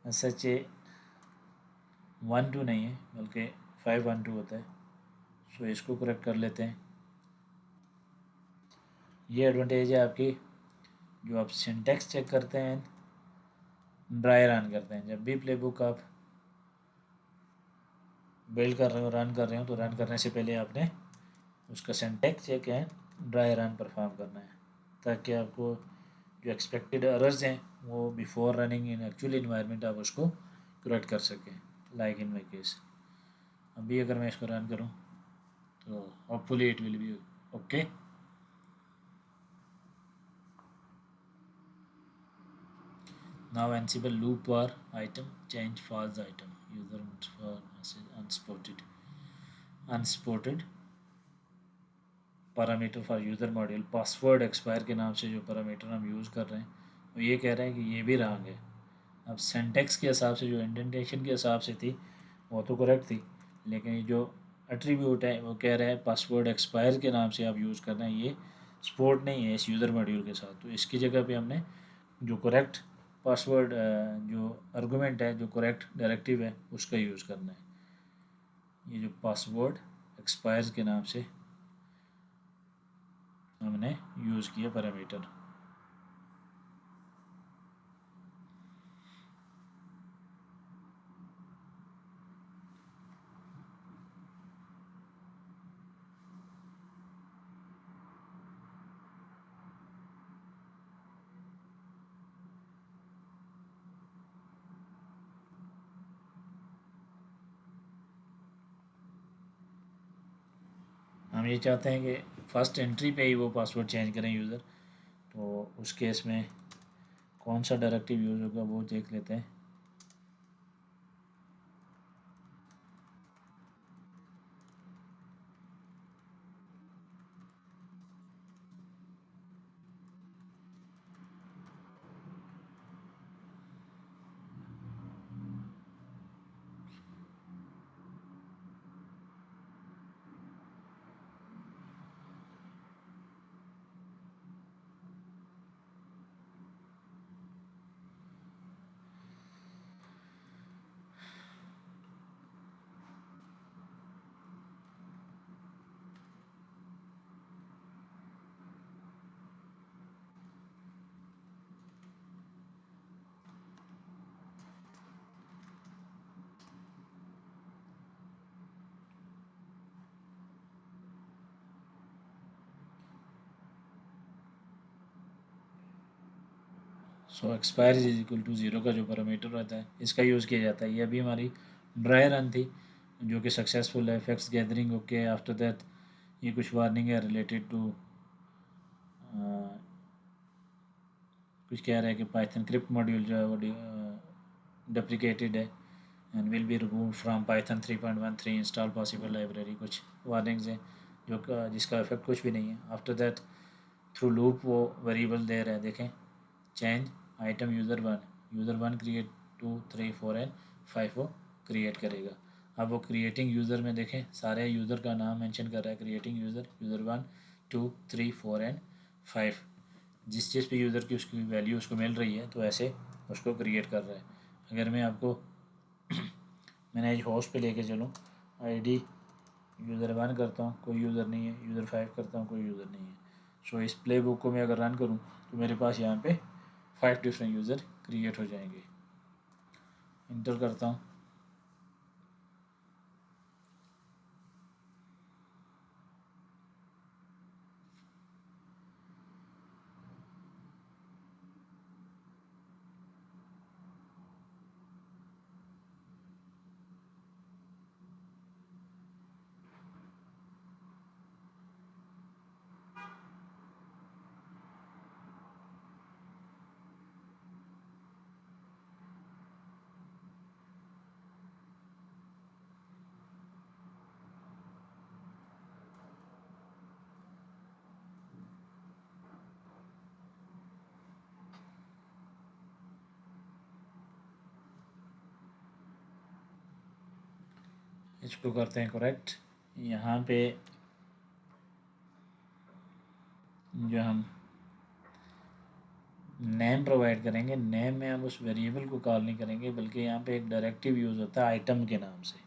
such 1-2 नहीं है बल्कि 5-1-2 होता है। सो इसको करेक्ट कर लेते हैं। ये एडवांटेज है आपकी, जो आप सिंटैक्स चेक करते हैं ड्राई रन करते हैं। जब भी प्ले बुक आप बिल्ड कर रहे हो, रन कर रहे हो, तो रन करने से पहले आपने उसका सिंटैक्स चेक है ड्राई रन परफॉर्म करना है, ताकि आपको जो एक्सपेक्टेड एरर्स हैं वो before running in actual environment आप उसको करेक्ट कर सकें। लाइक इन माई केस अभी अगर मैं इसको रन करूँ तो hopefully it will be okay. Now Ansible loop bar item change false item user for message unsupported parameter for user module password expire के नाम से जो पैरामीटर हम यूज़ कर रहे हैं वो ये कह रहे हैं कि ये भी रॉन्ग है। अब सिंटैक्स के हिसाब से जो इंडेंटेशन के हिसाब से थी वो तो करेक्ट थी, लेकिन ये जो एट्रीब्यूट है वो कह रहा है पासवर्ड एक्सपायर के नाम से आप यूज़ कर रहे हैं, ये सपोर्ट नहीं है इस यूज़र मॉड्यूल के साथ। तो इसकी जगह पे हमने जो करेक्ट पासवर्ड जो आर्गूमेंट है, जो करेक्ट डायरेक्टिव है, उसका यूज़ करना है। ये जो पासवर्ड एक्सपायर के नाम से हमने यूज़ किया पैरामीटर। हम ये चाहते हैं कि फर्स्ट एंट्री पे ही वो पासवर्ड चेंज करें यूज़र। तो उस केस में कौन सा डायरेक्टिव यूज़ होगा वो देख लेते हैं। So expire is equal to zero का जो पैरामीटर रहता है इसका यूज़ किया जाता है। ये अभी हमारी ड्राई रन थी जो कि सक्सेसफुल है। Effects gathering okay. After that ये कुछ वार्निंग है रिलेटेड टू कुछ कह रहा है कि पाइथन क्रिप्ट मॉड्यूल जो है वो डेप्रिकेटेड है and will be remove from Python 3.13 install possible library. कुछ वार्निंग्स हैं जिसका इफेक्ट कुछ भी नहीं है। आफ्टर दैट थ्रू लूप वो वेरिएबल दे रहे हैं, देखें change item user one create 2 3 4 and 5 वो क्रिएट करेगा। अब वो क्रिएटिंग यूज़र में देखें सारे यूज़र का नाम मेंशन कर रहा है। क्रिएटिंग यूज़र 1 2 3 4 एंड 5 जिस चीज़ पे यूज़र की उसकी वैल्यू उसको मिल रही है तो ऐसे उसको क्रिएट कर रहा है। अगर मैं आपको मैंने आज होस्ट पे लेके चलूँ, आईडी यूज़र 1 करता हूँ कोई यूज़र नहीं है, यूज़र 5 करता हूँ कोई यूज़र नहीं है। सो इस प्ले बुक को मैं अगर रन करूँ तो मेरे पास यहाँ पे 5 डिफरेंट यूज़र क्रिएट हो जाएंगे। इंटर करता हूँ, इसको करते हैं करेक्ट। यहाँ पे जो हम नेम प्रोवाइड करेंगे, नेम में हम उस वेरिएबल को कॉल नहीं करेंगे बल्कि यहाँ पे एक डायरेक्टिव यूज़ होता है आइटम के नाम से,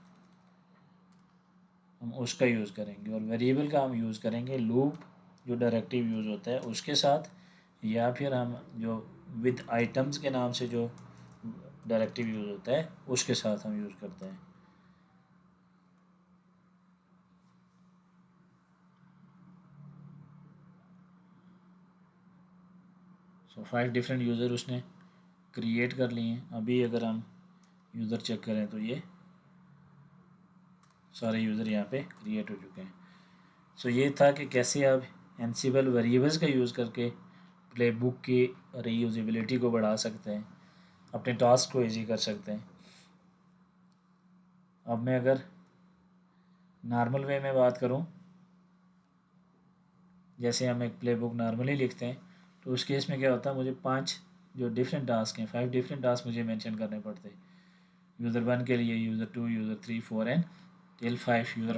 हम उसका यूज़ करेंगे। और वेरिएबल का हम यूज़ करेंगे लूप जो डायरेक्टिव यूज़ होता है उसके साथ, या फिर हम जो विद आइटम्स के नाम से जो डायरेक्टिव यूज़ होता है उसके साथ हम यूज़ करते हैं। सो 5 डिफरेंट यूज़र उसने क्रिएट कर लिए हैं। अभी अगर हम यूज़र चेक करें तो ये सारे यूज़र यहाँ पे क्रिएट हो चुके हैं। सो ये था कि कैसे आप एनसिबल वेरिएबल्स का यूज़ करके प्ले बुक की रीयूजेबिलिटी को बढ़ा सकते हैं, अपने टास्क को ईजी कर सकते हैं। अब मैं अगर नॉर्मल वे में बात करूं, जैसे हम एक प्ले बुक नॉर्मली लिखते हैं तो उस केस में क्या होता है, मुझे 5 जो डिफरेंट टास्क हैं 5 डिफरेंट टास्क मुझे मेंशन करने पड़ते हैं। यूज़र 1 के लिए user 2 user 3 4 and till 5 user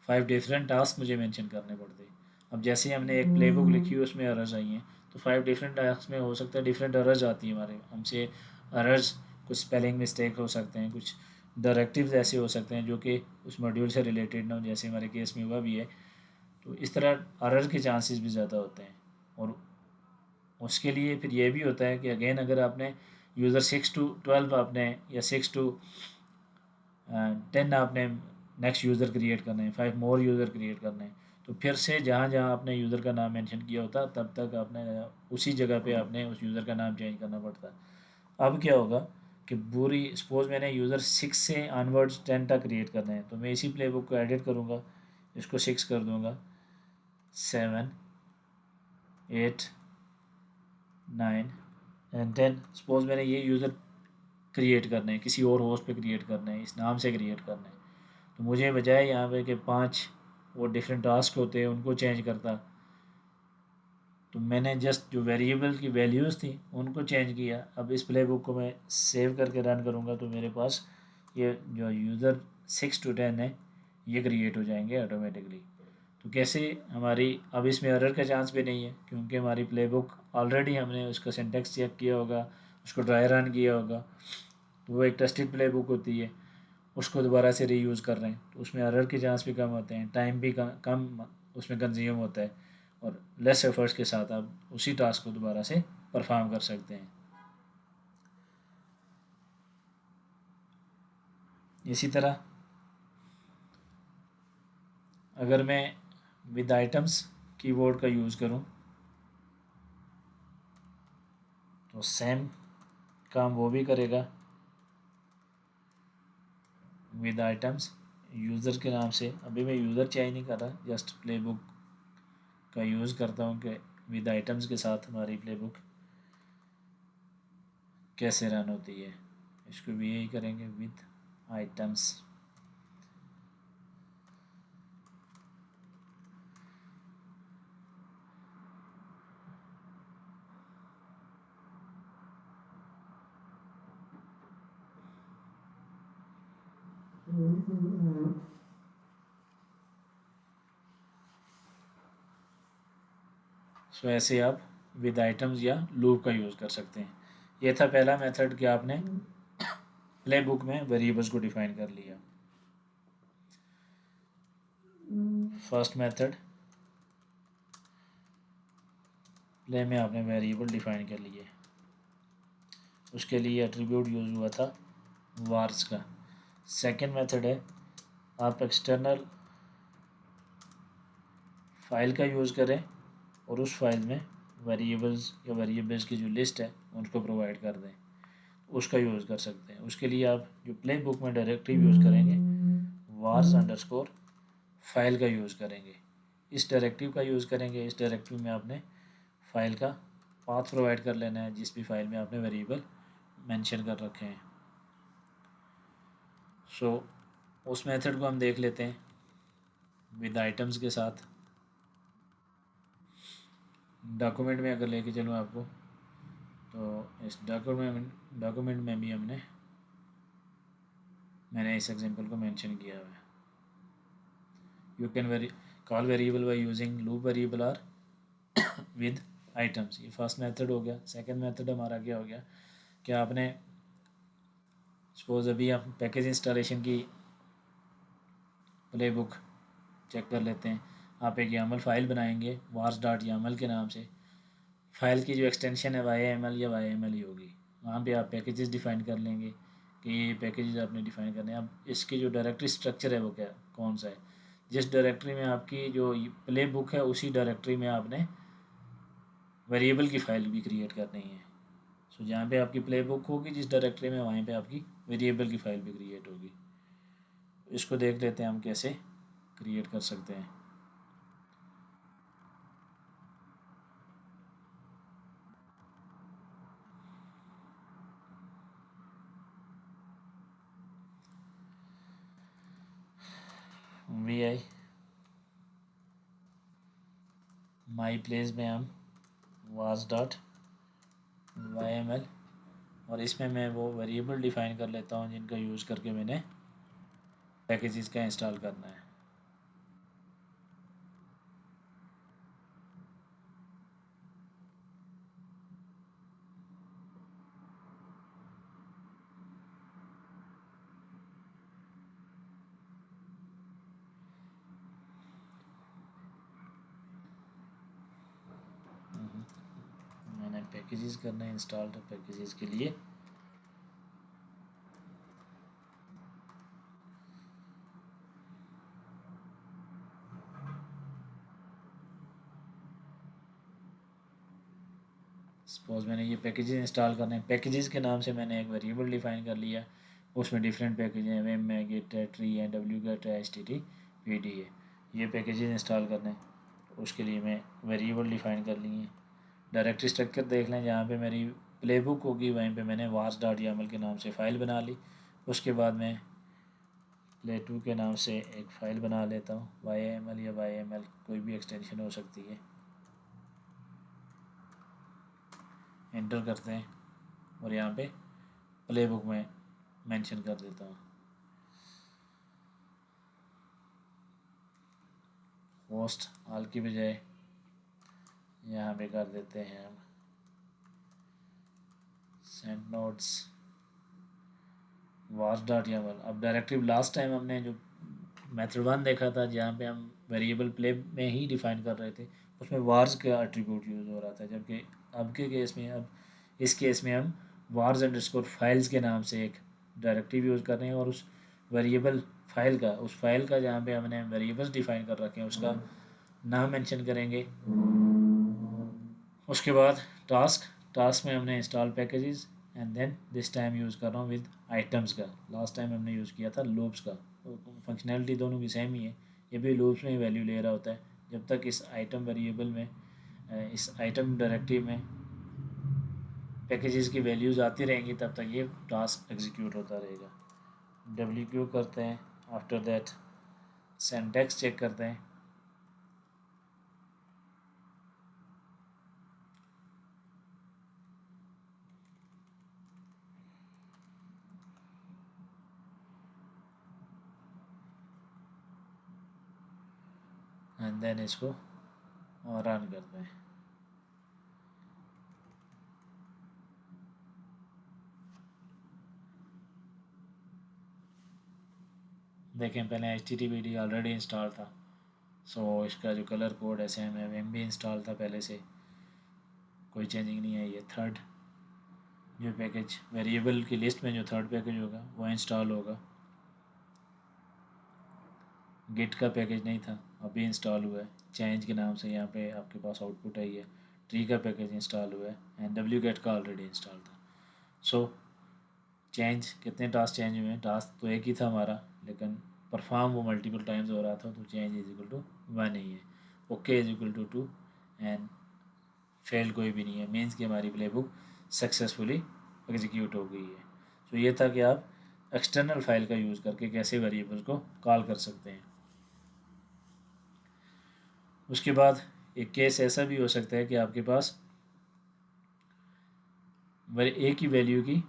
5 different task मुझे मेंशन करने पड़ते हैं। अब जैसे ही हमने एक प्ले बुक लिखी है उसमें एरर्स आई हैं तो 5 डिफरेंट टास्क में हो सकता है डिफरेंट एरर्स आती हैं हमारे हमसे एरर्स, कुछ स्पेलिंग मिस्टेक हो सकते हैं, कुछ डायरेक्टिव्स ऐसे हो सकते हैं जो कि उस मॉड्यूल से रिलेटेड ना हो, जैसे हमारे केस में हुआ भी है। तो इस तरह एरर के चांसेस भी ज़्यादा होते हैं। और उसके लिए फिर ये भी होता है कि अगेन अगर आपने यूज़र 6 to 12 आपने या 6 to 10 आपने नेक्स्ट यूज़र क्रिएट करने हैं, 5 मोर यूज़र क्रिएट करने हैं, तो फिर से जहाँ जहाँ आपने यूज़र का नाम मेंशन किया होता तब तक आपने उसी जगह पे आपने उस यूज़र का नाम चेंज करना पड़ता है। अब क्या होगा कि पूरी सपोज मैंने यूज़र 6 से ऑनवर्ड्स 10 तक क्रिएट करना है तो मैं इसी प्ले बुक को एडिट करूँगा, इसको 6 कर दूँगा, 7 8 9 एंड देन सपोज मैंने ये यूज़र क्रिएट करने हैं, किसी और होस्ट पे क्रिएट करने हैं, इस नाम से क्रिएट करने हैं, तो मुझे बजाय यहाँ पे कि 5 वो डिफरेंट टास्क होते हैं उनको चेंज करता, तो मैंने जस्ट जो वेरिएबल की वैल्यूज़ थी उनको चेंज किया। अब इस प्ले बुक को मैं सेव करके रन करूँगा तो मेरे पास ये जो यूज़र 6 to 10 है ये क्रिएट हो जाएंगे ऑटोमेटिकली। तो कैसे हमारी अब इसमें एरर का चांस भी नहीं है, क्योंकि हमारी प्ले बुक ऑलरेडी हमने उसका सिंटैक्स चेक किया होगा, उसको ड्राई रन किया होगा, तो वो एक टेस्टेड प्ले बुक होती है, उसको दोबारा से रीयूज़ कर रहे हैं तो उसमें एरर के चांस भी कम होते हैं, टाइम भी कम उसमें कंज्यूम होता है, और लेस एफर्ट्स के साथ आप उसी टास्क को दोबारा से परफॉर्म कर सकते हैं। इसी तरह अगर मैं विद आइटम्स कीवर्ड का यूज़ करूं तो सेम काम वो भी करेगा। विद आइटम्स यूज़र के नाम से, अभी मैं यूज़र चेंज नहीं कर रहा, जस्ट प्ले बुक का यूज़ करता हूँ कि विद आइटम्स के साथ हमारी प्ले बुक कैसे रन होती है। इसको भी यही करेंगे विद आइटम्स। सो ऐसे आप विद आइटम्स या लूप का यूज़ कर सकते हैं। ये था पहला मेथड कि आपने प्ले बुक में वेरिएबल्स को डिफाइन कर लिया। फर्स्ट मेथड, प्ले में आपने वेरिएबल डिफाइन कर लिए, उसके लिए एट्रीब्यूट यूज़ हुआ था वार्स का। सेकंड मेथड है आप एक्सटर्नल फाइल का यूज़ करें और उस फाइल में वेरिएबल्स या वेरिएबल्स की जो लिस्ट है उनको प्रोवाइड कर दें, उसका यूज़ कर सकते हैं। उसके लिए आप जो प्ले बुक में डायरेक्टरी यूज़ करेंगे वार्स अंडरस्कोर फाइल का यूज़ करेंगे, इस डायरेक्टिव का यूज़ करेंगे। इस डायरेक्टिव में आपने फाइल का पाथ प्रोवाइड कर लेना है जिस भी फाइल में आपने वेरिएबल मेंशन कर रखे हैं। सो उस मेथड को हम देख लेते हैं विद आइटम्स के साथ। डॉक्यूमेंट में अगर लेके चलूँ आपको, तो इस डॉक्यूमेंट में भी मैंने इस एग्जांपल को मेंशन किया हुआ है। You can call variable by using loop variable are with items. ये फर्स्ट मेथड हो गया। सेकंड मेथड हमारा क्या हो गया कि आपने सपोज अभी हम पैकेज इंस्टॉलेशन की प्ले बुक चेक कर लेते हैं। आप एक YAML फाइल बनाएंगे wars.yaml के नाम से, फाइल की जो एक्सटेंशन है YAML या YAML ही होगी। वहाँ पे आप पैकेजेस डिफ़ाइन कर लेंगे कि ये पैकेजेस आपने डिफ़ाइन करने हैं। अब इसकी जो डायरेक्टरी स्ट्रक्चर है वो क्या कौन सा है, जिस डायरेक्टरी में आपकी जो प्ले बुक है उसी डायरेक्टरी में आपने वेरिएबल की फ़ाइल भी क्रिएट करनी है। सो जहाँ पे आपकी प्ले बुक होगी जिस डायरेक्टरी में, वहीं पे आपकी वेरिएबल की फ़ाइल भी क्रिएट होगी। इसको देख लेते हैं हम कैसे क्रिएट कर सकते हैं। vi माई प्लेस में हम was.yml, और इसमें मैं वो वेरिएबल डिफ़ाइन कर लेता हूँ जिनका यूज़ करके मैंने पैकेजेस का इंस्टॉल करना है। मैंने पैकेजेस करना है इंस्टॉल, तो पैकेजेस के लिए सपोज मैंने ये पैकेजेस इंस्टॉल करने हैं, पैकेजेस के नाम से मैंने एक वेरिएबल डिफ़ाइन कर लिया, उसमें डिफरेंट पैकेज हैं, वेम है, गिट है, ट्री है, wget है, httpd है। ये पैकेजेस इंस्टॉल करने हैं तो उसके लिए मैं वेरिएबल डिफ़ाइन कर ली है। डायरेक्टरी स्ट्रक्चर देख लें जहाँ पे मेरी प्लेबुक होगी वहीं पे मैंने वार्स डॉट YAML के नाम से फ़ाइल बना ली। उसके बाद मैं play2 के नाम से एक फ़ाइल बना लेता हूँ, YAML या YML कोई भी एक्सटेंशन हो सकती है। एंटर करते हैं और यहाँ पे प्लेबुक में मेंशन कर देता हूँ। होस्ट ऑल की बजाय यहाँ पे कर देते हैं हम send notes wars dot YAML। अब डायरेक्टिव लास्ट टाइम हमने जो मेथड 1 देखा था जहाँ पे हम वेरिएबल प्ले में ही डिफ़ाइन कर रहे थे, उसमें वार्स का एट्रीब्यूट यूज़ हो रहा था, जबकि अब के केस में अब इस केस में हम वार्स अंडरस्कोर फाइल्स के नाम से एक डायरेक्टिव यूज़ कर रहे हैं और उस वेरिएबल फाइल का जहाँ पे हमने वेरिएबल्स डिफ़ाइन कर रखे हैं उसका नाम मेंशन करेंगे। उसके बाद टास्क में हमने install packages and then this time use कर रहा हूँ विद आइटम्स का। लास्ट टाइम हमने यूज़ किया था लूप्स का, तो फंक्शनैलिटी दोनों की सेम ही है। ये भी लूप्स में ही वैल्यू ले रहा होता है। जब तक इस आइटम वेरिएबल में इस आइटम डायरेक्टिव में पैकेजेस की वैल्यूज़ आती रहेंगी तब तक ये टास्क एग्जीक्यूट होता रहेगा। WQ करते हैं, आफ्टर दैट सिंटैक्स चेक करते हैं। एंड देन इसको रन करते हैं। देखें पहले HTTPD ऑलरेडी इंस्टॉल था, सो इसका जो कलर कोड है SMM भी इंस्टॉल था पहले से, कोई चेंजिंग नहीं है। ये थर्ड जो पैकेज वेरिएबल की लिस्ट में जो थर्ड पैकेज होगा वो इंस्टॉल होगा। गिट का पैकेज नहीं था, अभी इंस्टॉल हुआ है। चेंज के नाम से यहाँ पे आपके पास आउटपुट आई है। ट्री का पैकेज इंस्टॉल हुआ है एंड wget का ऑलरेडी इंस्टॉल था। सो चेंज कितने टास्क चेंज हुए हैं? टास्क तो एक ही था हमारा, लेकिन परफॉर्म वो मल्टीपल टाइम्स हो रहा था, तो चेंज इज इक्वल टू 1 ही है। Okay is equal to 2 and fail कोई भी नहीं है, मीन्स कि हमारी प्लेबुक सक्सेसफुली एग्जीक्यूट हो गई है। तो ये था कि आप एक्सटर्नल फाइल का यूज़ करके कैसे वेरिएबल को कॉल कर सकते हैं। उसके बाद एक केस ऐसा भी हो सकता है कि आपके पास एक ही वैल्यू की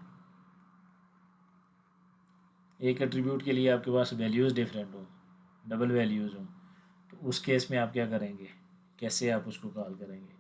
एक एट्रीब्यूट के लिए आपके पास वैल्यूज़ डिफरेंट हो, डबल वैल्यूज़ हो, तो उस केस में आप क्या करेंगे, कैसे आप उसको कॉल करेंगे?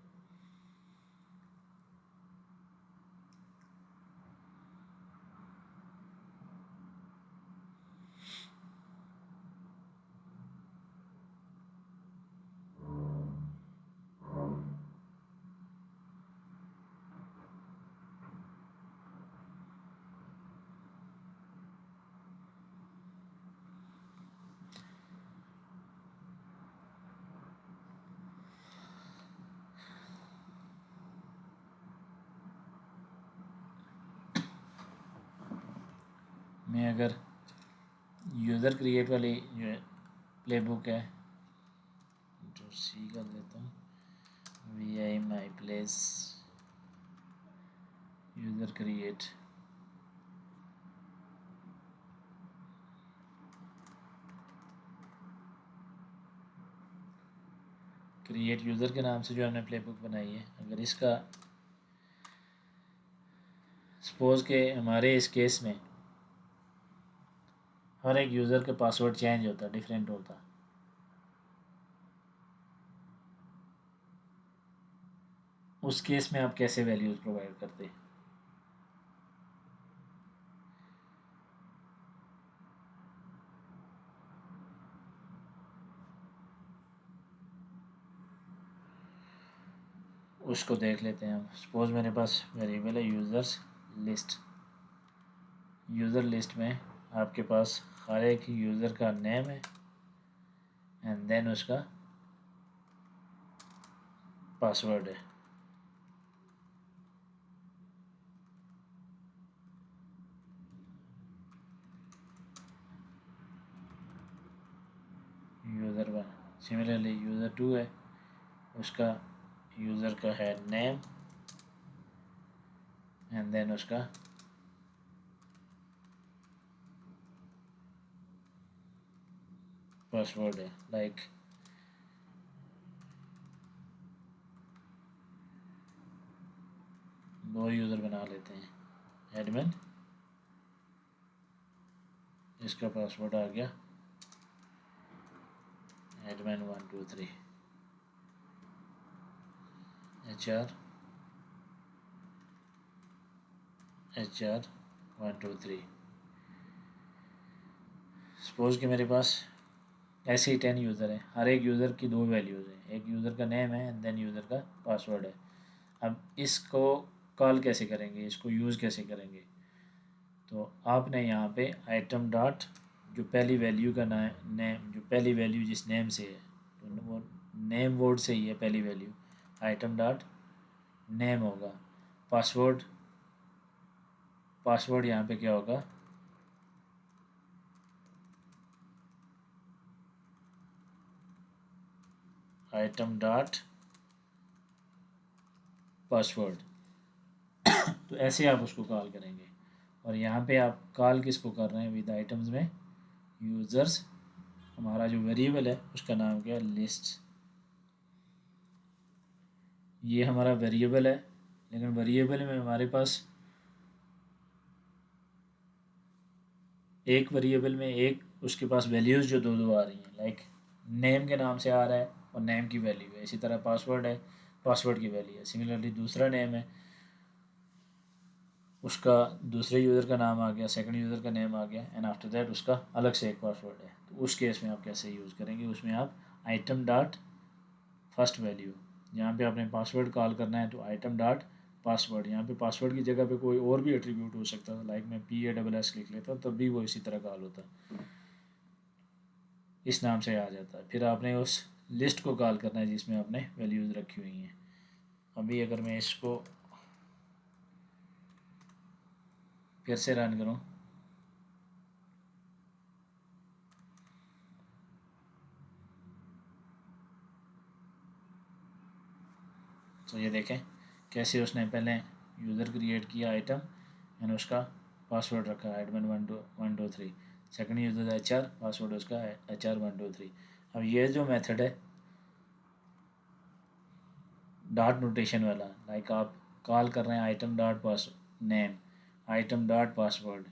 मैं अगर यूज़र क्रिएट वाली जो है प्लेबुक है जो सी कर देता हूँ, VI my place user create, user के नाम से जो हमने प्लेबुक बनाई है, अगर इसका सपोज़ के हमारे इस केस में हर एक यूज़र का पासवर्ड चेंज होता, डिफरेंट होता, उस केस में आप कैसे वैल्यूज़ प्रोवाइड करते? उसको देख लेते हैं हम। सपोज़ मेरे पास वेरिएबल है यूज़र्स लिस्ट। यूज़र लिस्ट में आपके पास हर एक यूज़र का नेम है एंड देन उसका पासवर्ड है। यूज़र 1, सिमिलरली यूज़र 2 है, उसका यूज़र का है नेम एंड देन उसका पासवर्ड है, लाइक दो यूज़र बना लेते हैं। एडमिन, इसका पासवर्ड आ गया एडमिन 123, HR 123। सपोज कि मेरे पास ऐसे ही 10 यूज़र हैं, हर एक यूज़र की दो वैल्यूज़ हैं, एक यूज़र का नेम है एंड देन यूज़र का पासवर्ड है। अब इसको कॉल कैसे करेंगे, इसको यूज़ कैसे करेंगे? तो आपने यहाँ पे आइटम डॉट जो पहली वैल्यू का नेम, जो पहली वैल्यू जिस नेम से है, तो वो नेम वर्ड से ही है पहली वैल्यू, आइटम डॉट नेम होगा। पासवर्ड यहाँ पे क्या होगा, आइटम डॉट पासवर्ड। तो ऐसे आप उसको कॉल करेंगे। और यहाँ पे आप कॉल किसको कर रहे हैं, विद आइटम्स में यूज़र्स, हमारा जो वेरिएबल है उसका नाम क्या है, लिस्ट। ये हमारा वेरिएबल है, लेकिन वेरिएबल में हमारे पास एक वेरिएबल में एक उसके पास वैल्यूज़ जो दो दो आ रही हैं, लाइक नेम के नाम से आ रहा है और नेम की वैल्यू है। इसी तरह पासवर्ड है, पासवर्ड की वैल्यू है। सिमिलरली दूसरा नेम है, उसका दूसरे यूज़र का नाम आ गया, सेकंड यूज़र का नेम आ गया एंड आफ्टर दैट उसका अलग से एक पासवर्ड है। तो उस केस में आप कैसे यूज़ करेंगे, उसमें आप आइटम डॉट फर्स्ट वैल्यू, यहाँ पे आपने पासवर्ड कॉल करना है तो आइटम डॉट पासवर्ड। यहाँ पे पासवर्ड की जगह पे कोई और भी एट्रीब्यूट हो सकता है, लाइक मैं PASS लिख लेता हूँ तब भी वो इसी तरह कॉल होता है, इस नाम से आ जाता है। फिर आपने उस लिस्ट को कॉल करना है जिसमें आपने वैल्यूज़ रखी हुई हैं। अभी अगर मैं इसको फिर से रन करूँ तो ये देखें कैसे उसने पहले यूज़र क्रिएट किया आइटम एंड उसका पासवर्ड रखा admin 123, second user HR, password उसका HR 123। अब ये जो मेथड है डॉट नोटेशन वाला, लाइक आप कॉल कर रहे हैं item dot pass name, item dot password,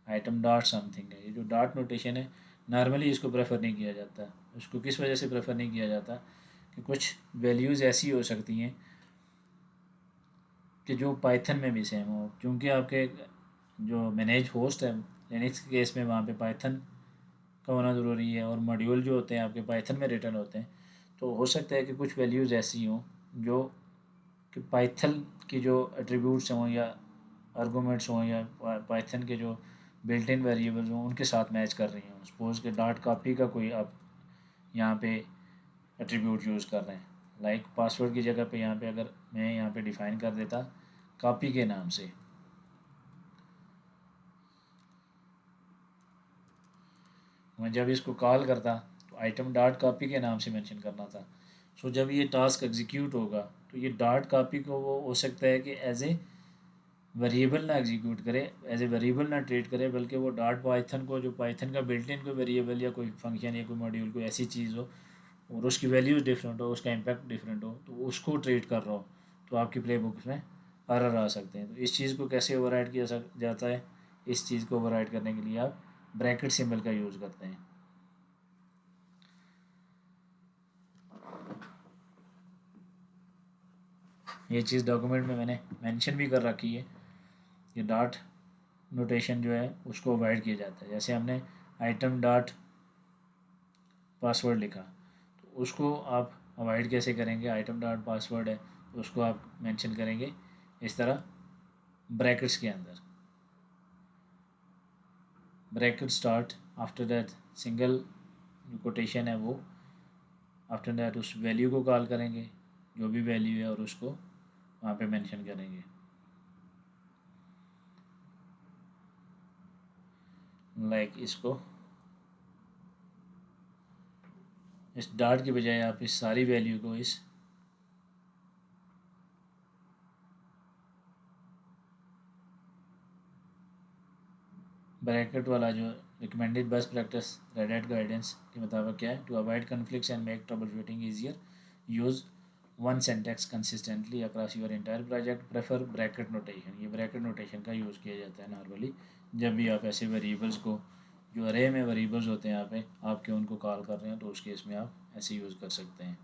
item dot something है, ये जो डॉट नोटेशन है नॉर्मली इसको प्रेफर नहीं किया जाता। उसको किस वजह से प्रेफर नहीं किया जाता कि कुछ वैल्यूज़ ऐसी हो सकती हैं कि जो पाइथन में भी सेम हो, क्योंकि आपके जो मैनेज होस्ट है लिनक्स के केस में वहाँ पे पाइथन का होना ज़रूरी है और मॉड्यूल जो होते हैं आपके पाइथन में रिटर्न होते हैं। तो हो सकता है कि कुछ वैल्यूज़ ऐसी हों जो कि पाइथन की जो एट्रीब्यूट्स हों या आर्गूमेंट्स हों या पाइथन के जो बिल्ट इन वेरिएबल्स हों उनके साथ मैच कर रही हों। सपोज़ के डॉट कॉपी का कोई आप यहाँ पे एट्रीब्यूट यूज़ कर रहे हैं, लाइक पासवर्ड की जगह पे यहाँ पे अगर मैं यहाँ पे डिफ़ाइन कर देता कॉपी के नाम से, मैं जब इसको कॉल करता तो आइटम डॉट कॉपी के नाम से मेंशन करना था। सो जब ये टास्क एग्जीक्यूट होगा तो ये डॉट कॉपी को वो हो सकता है कि एज ए वेरिएबल ना एग्जीक्यूट करे, एज ए वेरिएबल ना ट्रीट करे, बल्कि वो डॉट पाइथन को, जो पाइथन का बिल्ट इन कोई वेरिएबल या कोई फंक्शन या कोई मॉड्यूल कोई ऐसी चीज़ हो और उसकी वैल्यूज़ डिफरेंट हो, उसका इम्पैक्ट डिफरेंट हो, तो उसको ट्रीट कर रहा हो तो आपकी प्ले बुक में एरर आ सकते हैं। तो इस चीज़ को कैसे ओवरराइड किया जाता है, इस चीज़ को ओवरराइड करने के लिए आप ब्रैकेट सिंबल का यूज़ करते हैं। ये चीज़ डॉक्यूमेंट में मैंने मेंशन भी कर रखी है कि डॉट नोटेशन जो है उसको अवॉइड किया जाता है। जैसे हमने आइटम डॉट पासवर्ड लिखा तो उसको आप अवॉइड कैसे करेंगे, आइटम डॉट पासवर्ड है तो उसको आप मेंशन करेंगे इस तरह ब्रैकेट्स के अंदर, bracket start, after that single जो कोटेशन है वो, आफ्टर दैट उस वैल्यू को कॉल करेंगे जो भी वैल्यू है और उसको वहाँ पे मेंशन करेंगे, लाइक इसको इस डॉट की बजाय आप इस सारी वैल्यू को इस ब्रैकेट वाला जो recommended best practice Red Hat guidance के मुताबिक क्या है, to avoid conflicts and make troubleshooting easier use one syntax consistently across your entire project, prefer bracket notation. ये ब्रैकेट नोटेशन का यूज़ किया जाता है नॉर्मली जब भी आप ऐसे वेरिएबल्स को, जो अरे में वेरिएबल्स होते हैं यहाँ पे आपके, उनको कॉल कर रहे हैं, तो उस केस में आप ऐसे यूज़ कर सकते हैं।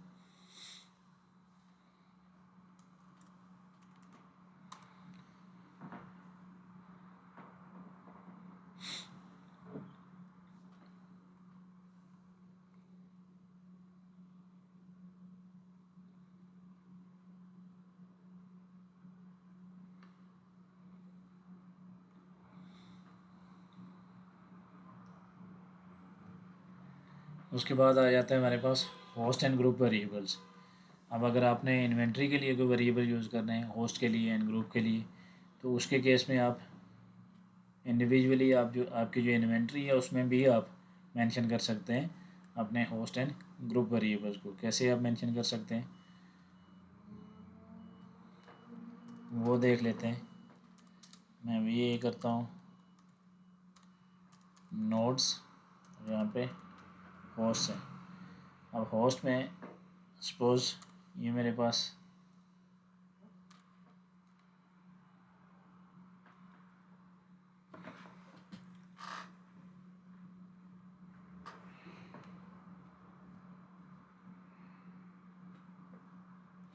उसके बाद आ जाता है हमारे पास होस्ट एंड ग्रुप वेरिएबल्स। अब अगर आपने इन्वेंट्री के लिए कोई वेरिएबल यूज़ करना है होस्ट के लिए एंड ग्रुप के लिए, तो उसके केस में आप इंडिविजुअली आप जो आपकी जो इन्वेंट्री है उसमें भी आप मेंशन कर सकते हैं अपने होस्ट एंड ग्रुप वेरिएबल्स को। कैसे आप मेंशन कर सकते हैं वो देख लेते हैं। मैं भी यही करता हूँ, नोड्स, यहाँ पे होस्ट है। अब होस्ट में सपोज ये मेरे पास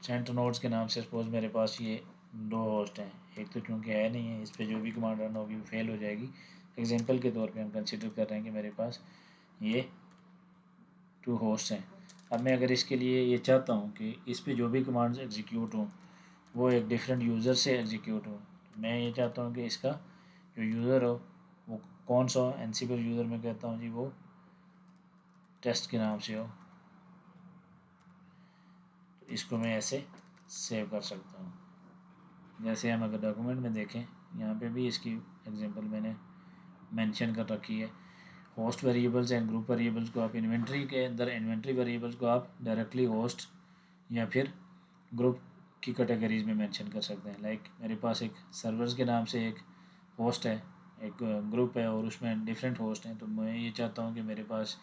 सेंटर नोड्स के नाम से सपोज मेरे पास ये दो होस्ट हैं। एक तो चूँकि है नहीं है, इस पर जो भी कमांड रन होगी वो फेल हो जाएगी। एग्जांपल के तौर पे हम कंसिडर कर रहे हैं कि मेरे पास ये 2 होस्ट हैं। अब मैं अगर इसके लिए ये चाहता हूँ कि इस पे जो भी कमांड्स एग्जीक्यूट हों वो एक डिफरेंट यूज़र से एग्जीक्यूट हो, मैं ये चाहता हूँ कि इसका जो यूज़र हो वो कौन सा हो। एनसीबल यूज़र में कहता हूँ जी वो टेस्ट के नाम से हो, तो इसको मैं ऐसे सेव कर सकता हूँ। जैसे हम अगर डॉक्यूमेंट में देखें, यहाँ पे भी इसकी एग्जांपल मैंने मेंशन कर रखी है। Host variables and group variables को आप इन्वेंट्री के अंदर, इन्वेंट्री वेरिएबल्स को आप डायरेक्टली होस्ट या फिर ग्रुप की कैटेगरीज में मेंशन कर सकते हैं। लाइक मेरे पास एक सर्वर्स के नाम से एक होस्ट है, एक ग्रुप है और उसमें डिफरेंट होस्ट हैं, तो मैं ये चाहता हूँ कि मेरे पास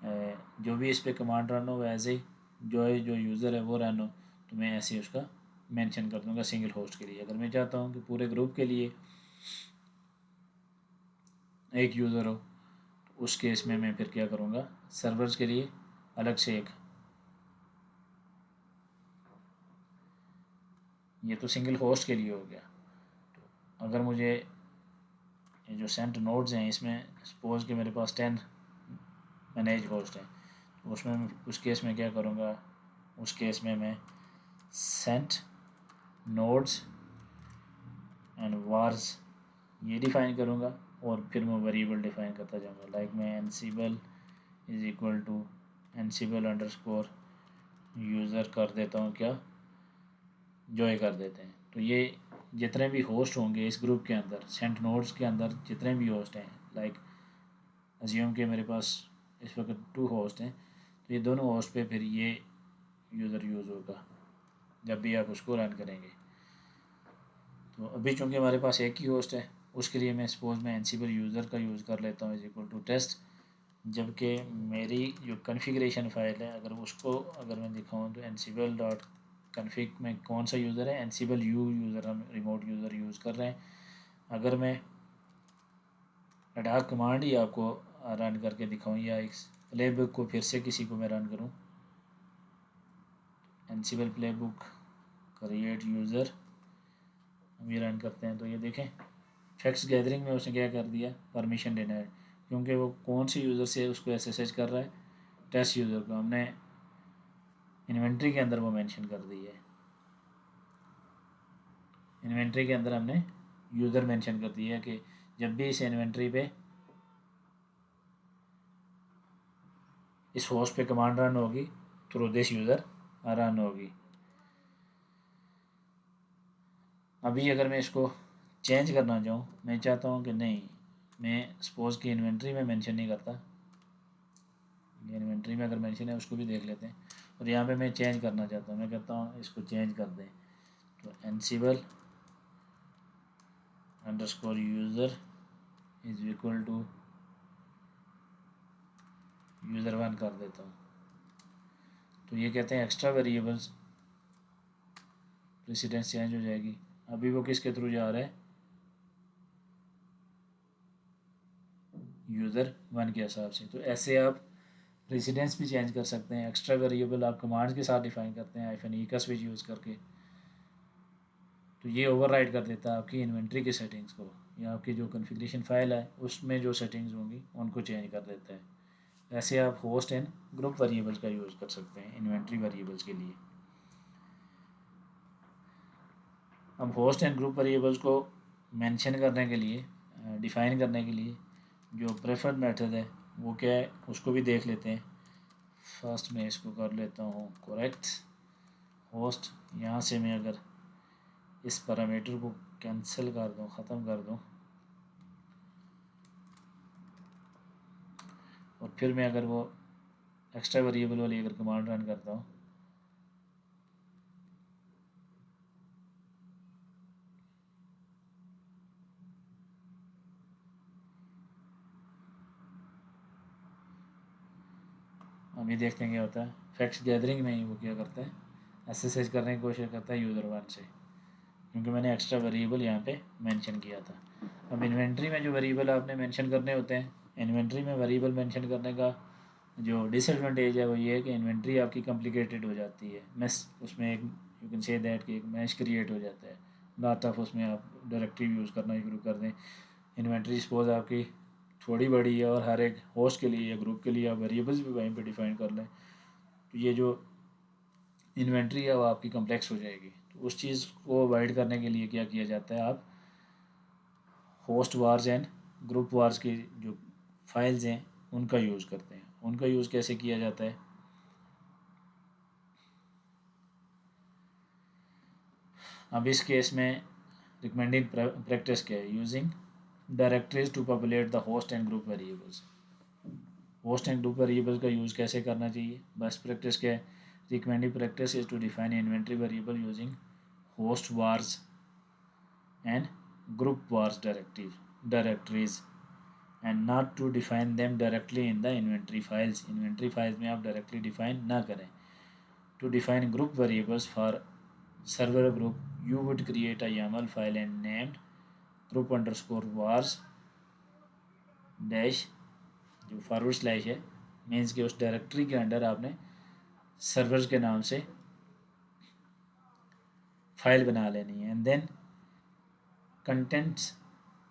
जो भी इस पर कमांड रन हो ऐसे जो यूज़र है वो रन हो, तो मैं ऐसे उसका मेंशन कर दूँगा सिंगल होस्ट के लिए। अगर मैं चाहता हूँ कि पूरे ग्रुप के लिए एक यूज़र हो, तो उस केस में मैं फिर क्या करूँगा, सर्वर्स के लिए अलग से एक, ये तो सिंगल होस्ट के लिए हो गया। तो अगर मुझे ये जो सेंट नोड्स हैं इसमें सपोज कि मेरे पास 10 मैनेज होस्ट हैं, तो उसमें उस केस में क्या करूँगा, उस केस में मैं सेंट नोड्स एंड वार्स ये डिफ़ाइन करूँगा और फिर मैं वेरिएबल डिफ़ाइन करता जाऊँगा। लाइक मैं Ansible is equal to Ansible underscore user कर देता हूँ, क्या जॉय कर देते हैं। तो ये जितने भी होस्ट होंगे इस ग्रुप के अंदर, सेंट नोड्स के अंदर जितने भी होस्ट हैं, लाइक अज्यूम के मेरे पास इस वक्त 2 होस्ट हैं, तो ये दोनों होस्ट पे फिर ये यूज़र यूज़ होगा जब भी आप उसको रन करेंगे। तो अभी चूँकि हमारे पास एक ही होस्ट है, उसके लिए मैं सपोज मैं एनसीबल यूज़र का यूज़ कर लेता हूँ इज इक्वल टू टेस्ट, जबकि मेरी जो कॉन्फ़िगरेशन फ़ाइल है अगर उसको अगर मैं दिखाऊँ तो एनसीबल डॉट कन्फिग में कौन सा यूज़र है, एनसीबल यू यूज़र हम रिमोट यूज़र यूज़ कर रहे हैं। अगर मैं एडहॉक कमांड ही आपको रन करके दिखाऊँ या इस प्लेबुक को फिर से किसी को मैं रन करूँ, एनसीबल प्लेबुक क्रिएट यूज़र हम ये रन करते हैं, तो ये देखें फैक्ट्स गैदरिंग में उसने क्या कर दिया, परमिशन डिनाइड, क्योंकि वो कौन से यूज़र से उसको एसएसएच कर रहा है, टेस्ट यूज़र को हमने इन्वेंट्री के अंदर वो मेंशन कर दी है। इन्वेंट्री के अंदर हमने यूज़र मेंशन कर दिया है कि जब भी इस इन्वेंट्री पे इस होस्ट पे कमांड रन होगी थ्रू दिस यूज़र रन होगी। अभी अगर मैं इसको चेंज करना चाहूँ, मैं चाहता हूँ कि नहीं, मैं सपोज की इन्वेंट्री में मेंशन नहीं करता, इन्वेंट्री में अगर मेंशन है उसको भी देख लेते हैं, और यहाँ पे मैं चेंज करना चाहता हूँ, मैं कहता हूँ इसको चेंज कर दें, तो Ansible underscore user is equal to user1 कर देता हूँ। तो ये कहते हैं एक्स्ट्रा वेरिएबल्स प्रेसिडेंस चेंज हो जाएगी। अभी वो किसके थ्रू जा रहा है, user1 के हिसाब से। तो ऐसे आप प्रेसिडेंस भी चेंज कर सकते हैं। एक्स्ट्रा वेरिएबल आप कमांड के साथ डिफाइन करते हैं -e का स्विच यूज़ करके। तो ये ओवरराइड कर देता है आपकी इन्वेंट्री की सेटिंग्स को, या आपकी जो कॉन्फ़िगरेशन फाइल है उसमें जो सेटिंग्स होंगी उनको चेंज कर देता है। ऐसे आप होस्ट एंड ग्रुप वेरिएबल्स का यूज़ कर सकते हैं इन्वेंट्री वेरिएबल्स के लिए। अब होस्ट एंड ग्रुप वेरिएबल्स को मेंशन करने के लिए, डिफ़ाइन करने के लिए जो प्रेफर्ड मेथड है वो क्या है उसको भी देख लेते हैं। फर्स्ट मैं इसको कर लेता हूँ करेक्ट होस्ट। यहाँ से मैं अगर इस पैरामीटर को कैंसिल कर दूँ, ख़त्म कर दूँ, और फिर मैं अगर वो एक्स्ट्रा वेरिएबल वाली अगर कमांड रन करता हूँ, हम ये देखते हैं क्या होता है। फैक्ट्स गैदरिंग में ही वो क्या करता है, एसएसएच करने की कोशिश करता है user1 से, क्योंकि मैंने एक्स्ट्रा वेरिएबल यहाँ पे मेंशन किया था। अब इन्वेंट्री में जो वेरिएबल आपने मेंशन करने होते हैं, इन्वेंट्री में वेरिएबल मेंशन करने का जो डिसएडवांटेज है वो ये है कि इन्वेंट्री आपकी कॉम्प्लिकेटेड हो जाती है। मैस उसमें एक यू कैन से दैट कि एक मैश क्रिएट हो जाता है। लॉट ऑफ उसमें आप डायरेक्टरी यूज़ करना शुरू कर दें। इन्वेंट्री सपोज आपकी थोड़ी बड़ी है और हर एक होस्ट के लिए या ग्रुप के लिए आप वेरिएबल्स भी वहीं पे डिफाइन कर लें, तो ये जो इन्वेंट्री है वो आपकी कम्प्लेक्स हो जाएगी। तो उस चीज़ को अवॉइड करने के लिए क्या किया जाता है, आप host vars and group wars की जो फाइल्स हैं उनका यूज़ करते हैं। उनका यूज़ कैसे किया जाता है, अब इस केस में रिकमेंडेड प्रैक्टिस क्या है, using directories to populate the host and group variables. Host and group variables का यूज़ कैसे करना चाहिए, बेस्ट प्रैक्टिस क्या है, recommended practice is to define inventory variable using host vars and group vars directories and not to define them directly in the inventory files. Inventory files में आप डायरेक्टली डिफाइन ना करें। To define group variables for server group, you would create a YAML file and named group underscore wars dash, जो फॉरवर्ड स्लैश है मीन्स कि उस डायरेक्टरी के अंडर आपने सर्वर्स के नाम से फाइल बना लेनी है, and then contents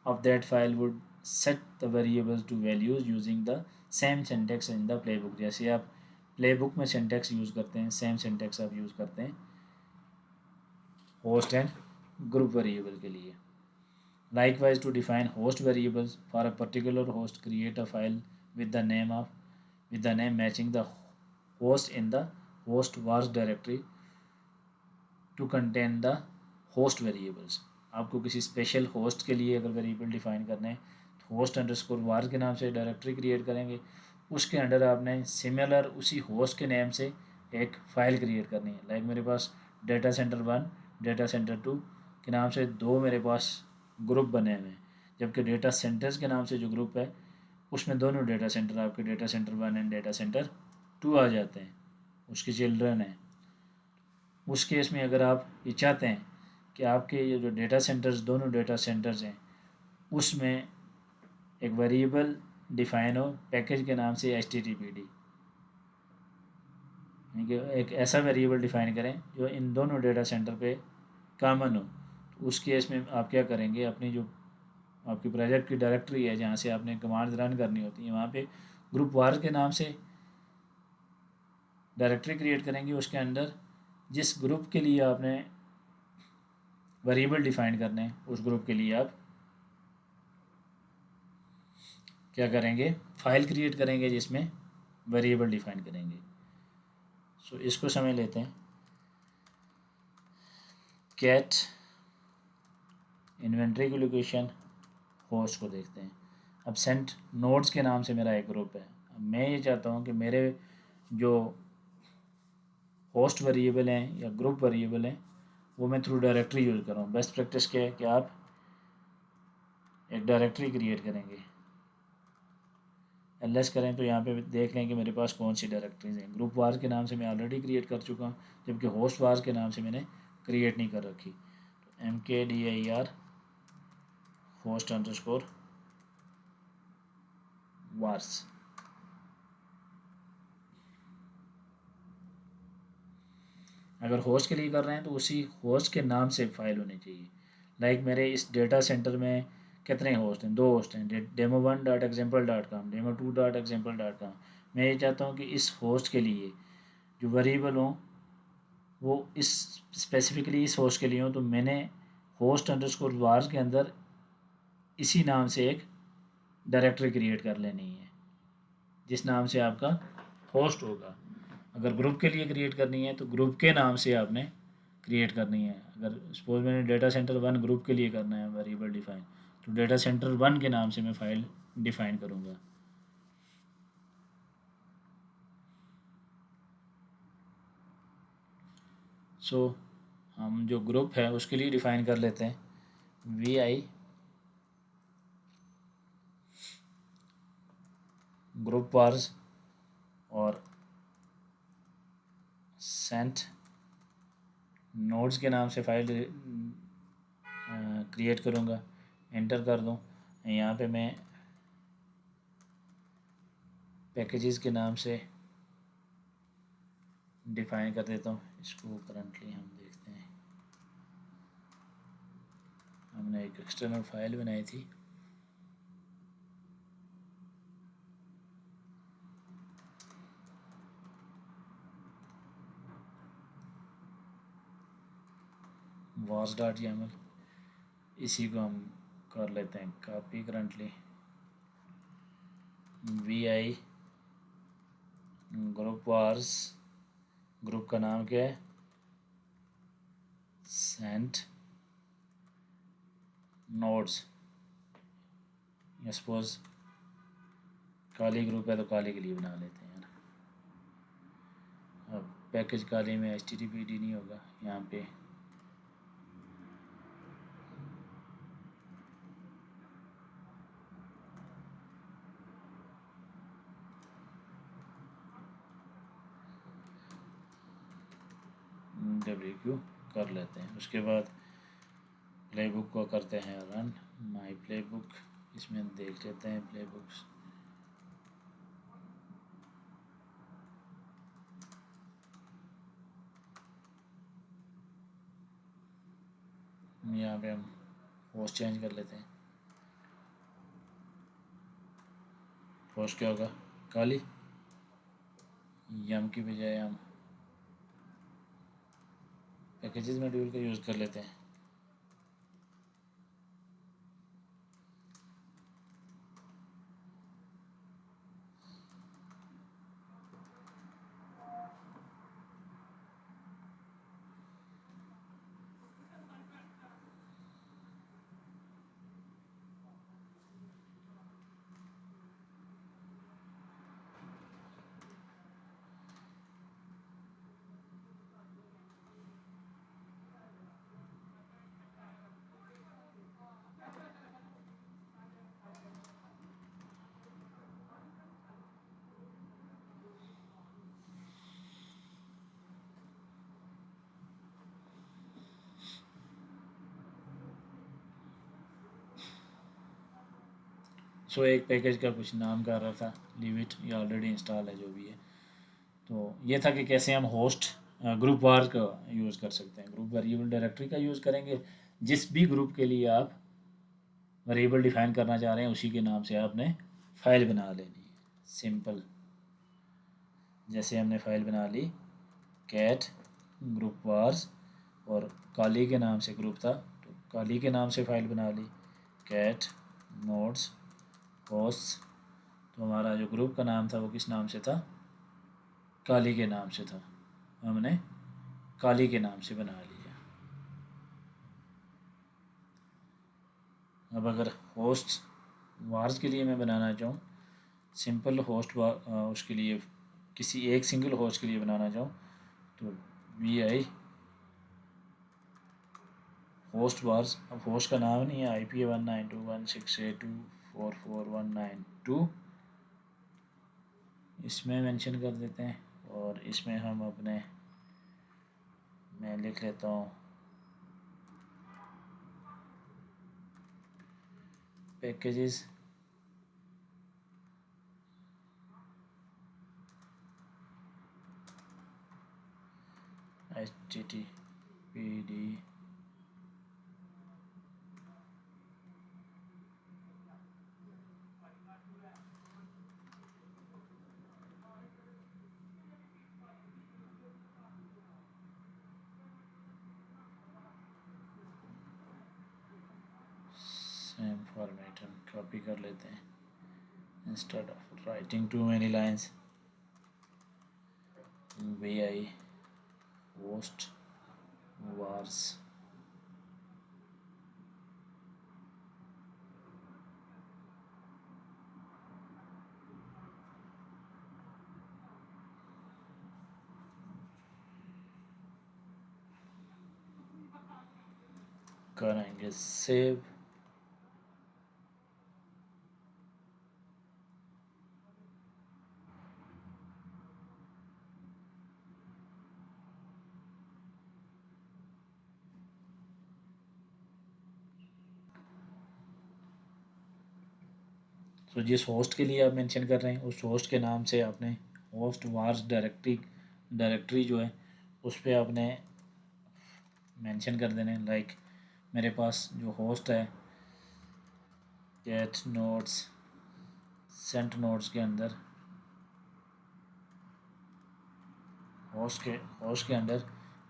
of that file would set the variables to values using the same syntax in the playbook। जैसे आप प्लेबुक में सिंटेक्स यूज़ करते हैं, सेम सिंटेक्स आप यूज़ करते हैं होस्ट एंड ग्रुप वेरिएबल के लिए। Likewise, to define host variables for a particular host, create a file with the name matching the host in the host vars directory to contain the host variables। आपको किसी स्पेशल होस्ट के लिए अगर वेरिएबल डिफाइन करने हैं तो होस्ट अंडरस्कोर वार के नाम से डायरेक्टरी क्रिएट करेंगे। उसके अंडर आपने सिमिलर उसी होस्ट के नेम से एक फ़ाइल क्रिएट करनी है। लाइक मेरे पास डेटा सेंटर 1 डेटा सेंटर 2 के नाम से दो मेरे पास ग्रुप बने हुए हैं, जबकि डेटा सेंटर्स के नाम से जो ग्रुप है उसमें दोनों डेटा सेंटर आपके data centre 1 and data centre 2 आ जाते हैं, उसके चिल्ड्रन हैं। उस केस में अगर आप ये चाहते हैं कि आपके ये जो डेटा सेंटर्स, दोनों डेटा सेंटर्स हैं, उसमें एक वेरिएबल डिफाइन हो पैकेज के नाम से HTTPD, यानी कि एक ऐसा वेरिएबल डिफाइन करें जो इन दोनों डेटा सेंटर पे कॉमन हो। तो उस केस में आप क्या करेंगे, अपनी जो आपकी प्रोजेक्ट की डायरेक्टरी है जहाँ से आपने कमांड रन करनी होती है वहाँ पे ग्रुप वार के नाम से डायरेक्टरी क्रिएट करेंगे। उसके अंदर जिस ग्रुप के लिए आपने वेरिएबल डिफाइन करने हैं उस ग्रुप के लिए आप क्या करेंगे, फाइल क्रिएट करेंगे जिसमें वेरिएबल डिफाइन करेंगे। सो इसको समझ लेते हैं। कैट इन्वेंट्री की लोकेशन होस्ट को देखते हैं। अब सेंट नोड्स के नाम से मेरा एक ग्रुप है। अब मैं ये चाहता हूँ कि मेरे जो होस्ट वेरिएबल हैं या ग्रुप वेरिएबल हैं वो मैं थ्रू डायरेक्टरी यूज़ कर रहा हूँ। बेस्ट प्रैक्टिस क्या है कि आप एक डायरेक्टरी क्रिएट करेंगे। ls करें तो यहाँ पे देख लें कि मेरे पास कौन सी डायरेक्टरीज हैं। ग्रुप वार के नाम से मैं ऑलरेडी क्रिएट कर चुका हूँ, जबकि होस्ट वार के नाम से मैंने क्रिएट नहीं कर रखी। तो mkdir होस्ट अंडरस्कोर वार्स। अगर होस्ट के लिए कर रहे हैं तो उसी होस्ट के नाम से फाइल होनी चाहिए। लाइक मेरे इस डेटा सेंटर में कितने होस्ट हैं? 2 होस्ट हैं, demo1.example.com, demo2.example.com। मैं ये चाहता हूँ कि इस होस्ट के लिए जो वेरिएबल हों वो इस स्पेसिफिकली इस होस्ट के लिए हों, तो मैंने होस्ट अंडरस्कोर वार्स के अंदर इसी नाम से एक डायरेक्टरी क्रिएट कर लेनी है, जिस नाम से आपका होस्ट होगा। अगर ग्रुप के लिए क्रिएट करनी है तो ग्रुप के नाम से आपने क्रिएट करनी है। अगर सपोज मैंने डेटा सेंटर 1 ग्रुप के लिए करना है वेरिएबल डिफाइन, तो डेटा सेंटर 1 के नाम से मैं फ़ाइल डिफ़ाइन करूँगा। सो हम जो ग्रुप है उसके लिए डिफ़ाइन कर लेते हैं vi ग्रुप वार्स और सेंट नोड्स के नाम से फ़ाइल क्रिएट करूँगा। एंटर कर दूँ। यहाँ पे मैं पैकेजेस के नाम से डिफ़ाइन कर देता हूँ। इसको करंटली हम देखते हैं, हमने एक एक्सटर्नल फाइल बनाई थी। was.yaml, इसी को हम कर लेते हैं copy. Currently vi group vars, group का नाम क्या है? Sent nodes. या सपोज काली ग्रुप है तो काली के लिए बना लेते हैं। अब पैकेज काली में httpd नहीं होगा, यहाँ पे wq कर लेते हैं। उसके बाद प्ले बुक को करते हैं रन। माई प्ले बुक, इसमें देख लेते हैं प्ले बुक्स। यहाँ पे हम होस्ट चेंज कर लेते हैं। होस्ट क्या होगा? काली। यम की बजाय हम पैकेजेस मॉड्यूल का यूज़ कर लेते हैं। सो एक पैकेज का कुछ नाम कर रहा था, लीव इट, ये ऑलरेडी इंस्टॉल है जो भी है। तो ये था कि कैसे हम होस्ट ग्रुप वार का यूज़ कर सकते हैं। ग्रुप वेरिएबल डायरेक्टरी का यूज़ करेंगे। जिस भी ग्रुप के लिए आप वेरिएबल डिफाइन करना चाह रहे हैं उसी के नाम से आपने फ़ाइल बना लेनी है। सिंपल। जैसे हमने फ़ाइल बना ली कैट ग्रुप वार्स, और काली के नाम से ग्रुप था तो काली के नाम से फ़ाइल बना ली कैट नोड्स होस्ट। तो हमारा जो ग्रुप का नाम था वो किस नाम से था? काली के नाम से था। हमने काली के नाम से बना लिया। अब अगर होस्ट वार्स के लिए मैं बनाना चाहूँ, सिंपल होस्ट उसके लिए किसी एक सिंगल होस्ट के लिए बनाना चाहूँ, तो vi होस्ट वार्स, अब होस्ट का नाम नहीं है, IP192.168.244.192 इसमें मेंशन कर देते हैं। और इसमें हम अपने, मैं लिख लेता हूँ पैकेजेस HTTPD सेम फॉर्मेट हम कॉपी कर लेते हैं। Instead of writing too many lines, VI host vars करेंगे सेव। तो जिस होस्ट के लिए आप मेंशन कर रहे हैं उस होस्ट के नाम से आपने होस्ट वार्स डायरेक्टरी जो है उस पर आपने मेंशन कर देने। लाइक मेरे पास जो होस्ट है गेट नोड्स सेंट नोड्स के अंदर, होस्ट के अंदर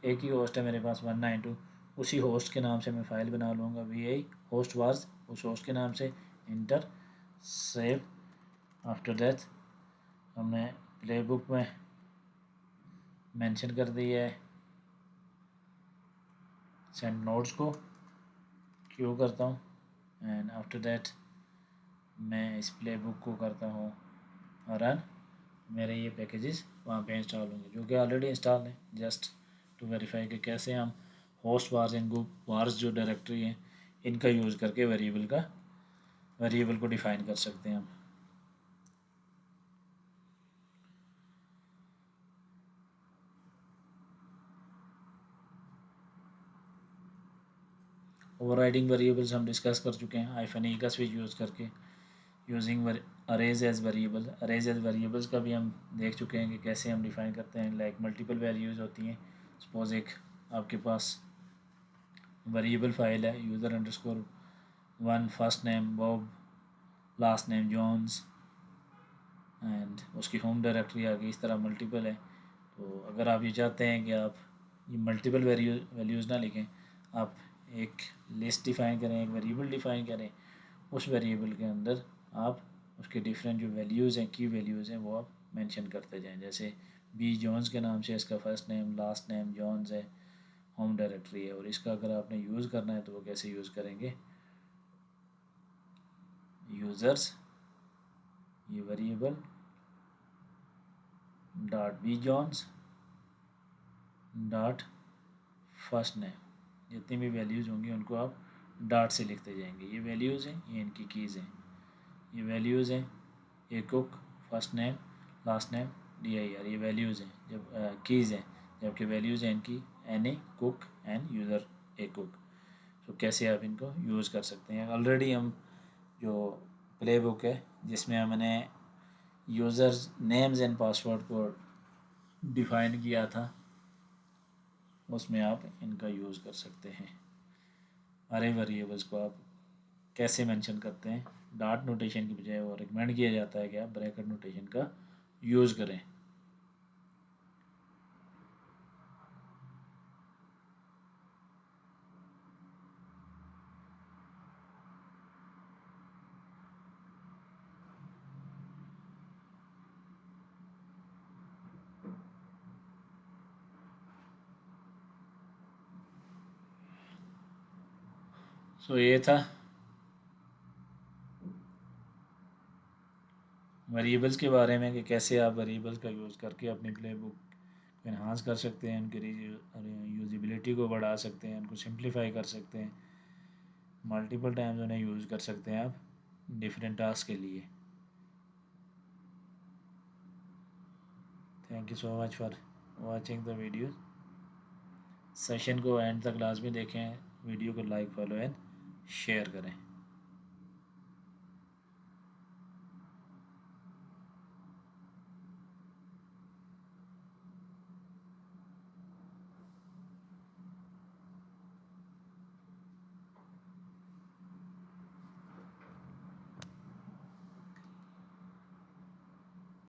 एक ही होस्ट है मेरे पास 192, उसी होस्ट के नाम से मैं फ़ाइल बना लूँगा VI होस्ट वार्स, उस होस्ट के नाम से इंटर सेव। आफ्टर दैट हमने प्लेबुक में मेंशन कर दिया है सेंड नोड्स को, क्यों करता हूँ एंड आफ्टर दैट मैं इस प्लेबुक को करता हूँ रन। मेरे ये पैकेजेस वहाँ पे इंस्टॉल होंगे जो कि ऑलरेडी इंस्टॉल है। जस्ट टू वेरीफाई कि कैसे हम host vars and group wars जो डायरेक्टरी हैं इनका यूज़ करके वेरिएबल को डिफ़ाइन कर सकते हैं हम। ओवरराइडिंग वेरिएबल्स हम डिस्कस कर चुके हैं -e का स्विच यूज़ करके, using arrays as variable. Arrays as variables का भी हम देख चुके हैं कि कैसे हम डिफ़ाइन करते हैं। लाइक मल्टीपल वैल्यूज़ होती हैं। सपोज़ एक आपके पास वेरिएबल फाइल है user_1 first name Bob, last name Johns and उसकी होम डायरेक्टरी आ गई। इस तरह मल्टीपल है। तो अगर आप ये चाहते हैं कि आप ये मल्टीपल वैल्यूज़ ना लिखें, आप एक लिस्ट डिफ़ाइन करें, एक वेरिएबल डिफ़ाइन करें, उस वेरिएबल के अंदर आप उसके डिफरेंट जो वैल्यूज़ हैं, की वैल्यूज़ हैं, वो आप मेंशन करते जाएं। जैसे बी जॉन्स के नाम से इसका first name last name Johns है, होम डायरेक्टरी है। और इसका अगर आपने यूज़ करना है तो वो कैसे यूज़ करेंगे, यूज़र्स ये variable dot B Johns dot first name, जितनी भी वैल्यूज़ होंगी उनको आप डॉट से लिखते जाएंगे। ये वैल्यूज़ हैं, ये इनकी कीज़ हैं। ये वैल्यूज़ हैं, ये cook first name last name DIR, ये वैल्यूज़ हैं जब कीज़ हैं, जबकि वैल्यूज़ हैं इनकी NA कुक एंड यूज़र ए कुक। तो कैसे आप इनको यूज़ कर सकते हैं। ऑलरेडी हम जो प्ले बुक है जिसमें हमने यूज़र्स नेम्स एंड पासवर्ड को डिफ़ाइन किया था, उसमें आप इनका यूज़ कर सकते हैं। अरे वेरिएबल्स को आप कैसे मेंशन करते हैं, डॉट नोटेशन की बजाय वो रिकमेंड किया जाता है कि आप ब्रैकेट नोटेशन का यूज़ करें। सो ये था वेरिएबल्स के बारे में कि कैसे आप वेरिएबल्स का यूज़ करके अपनी प्ले बुक इन्हांस कर सकते हैं, उनकी यूजिबिलिटी को बढ़ा सकते हैं, उनको सिंप्लीफाई कर सकते हैं, मल्टीपल टाइम्स उन्हें यूज़ कर सकते हैं आप डिफरेंट टास्क के लिए। Thank you so much for watching the video. Session को एंड तक लाजमी देखें, वीडियो को लाइक फॉलो एंड शेयर करें।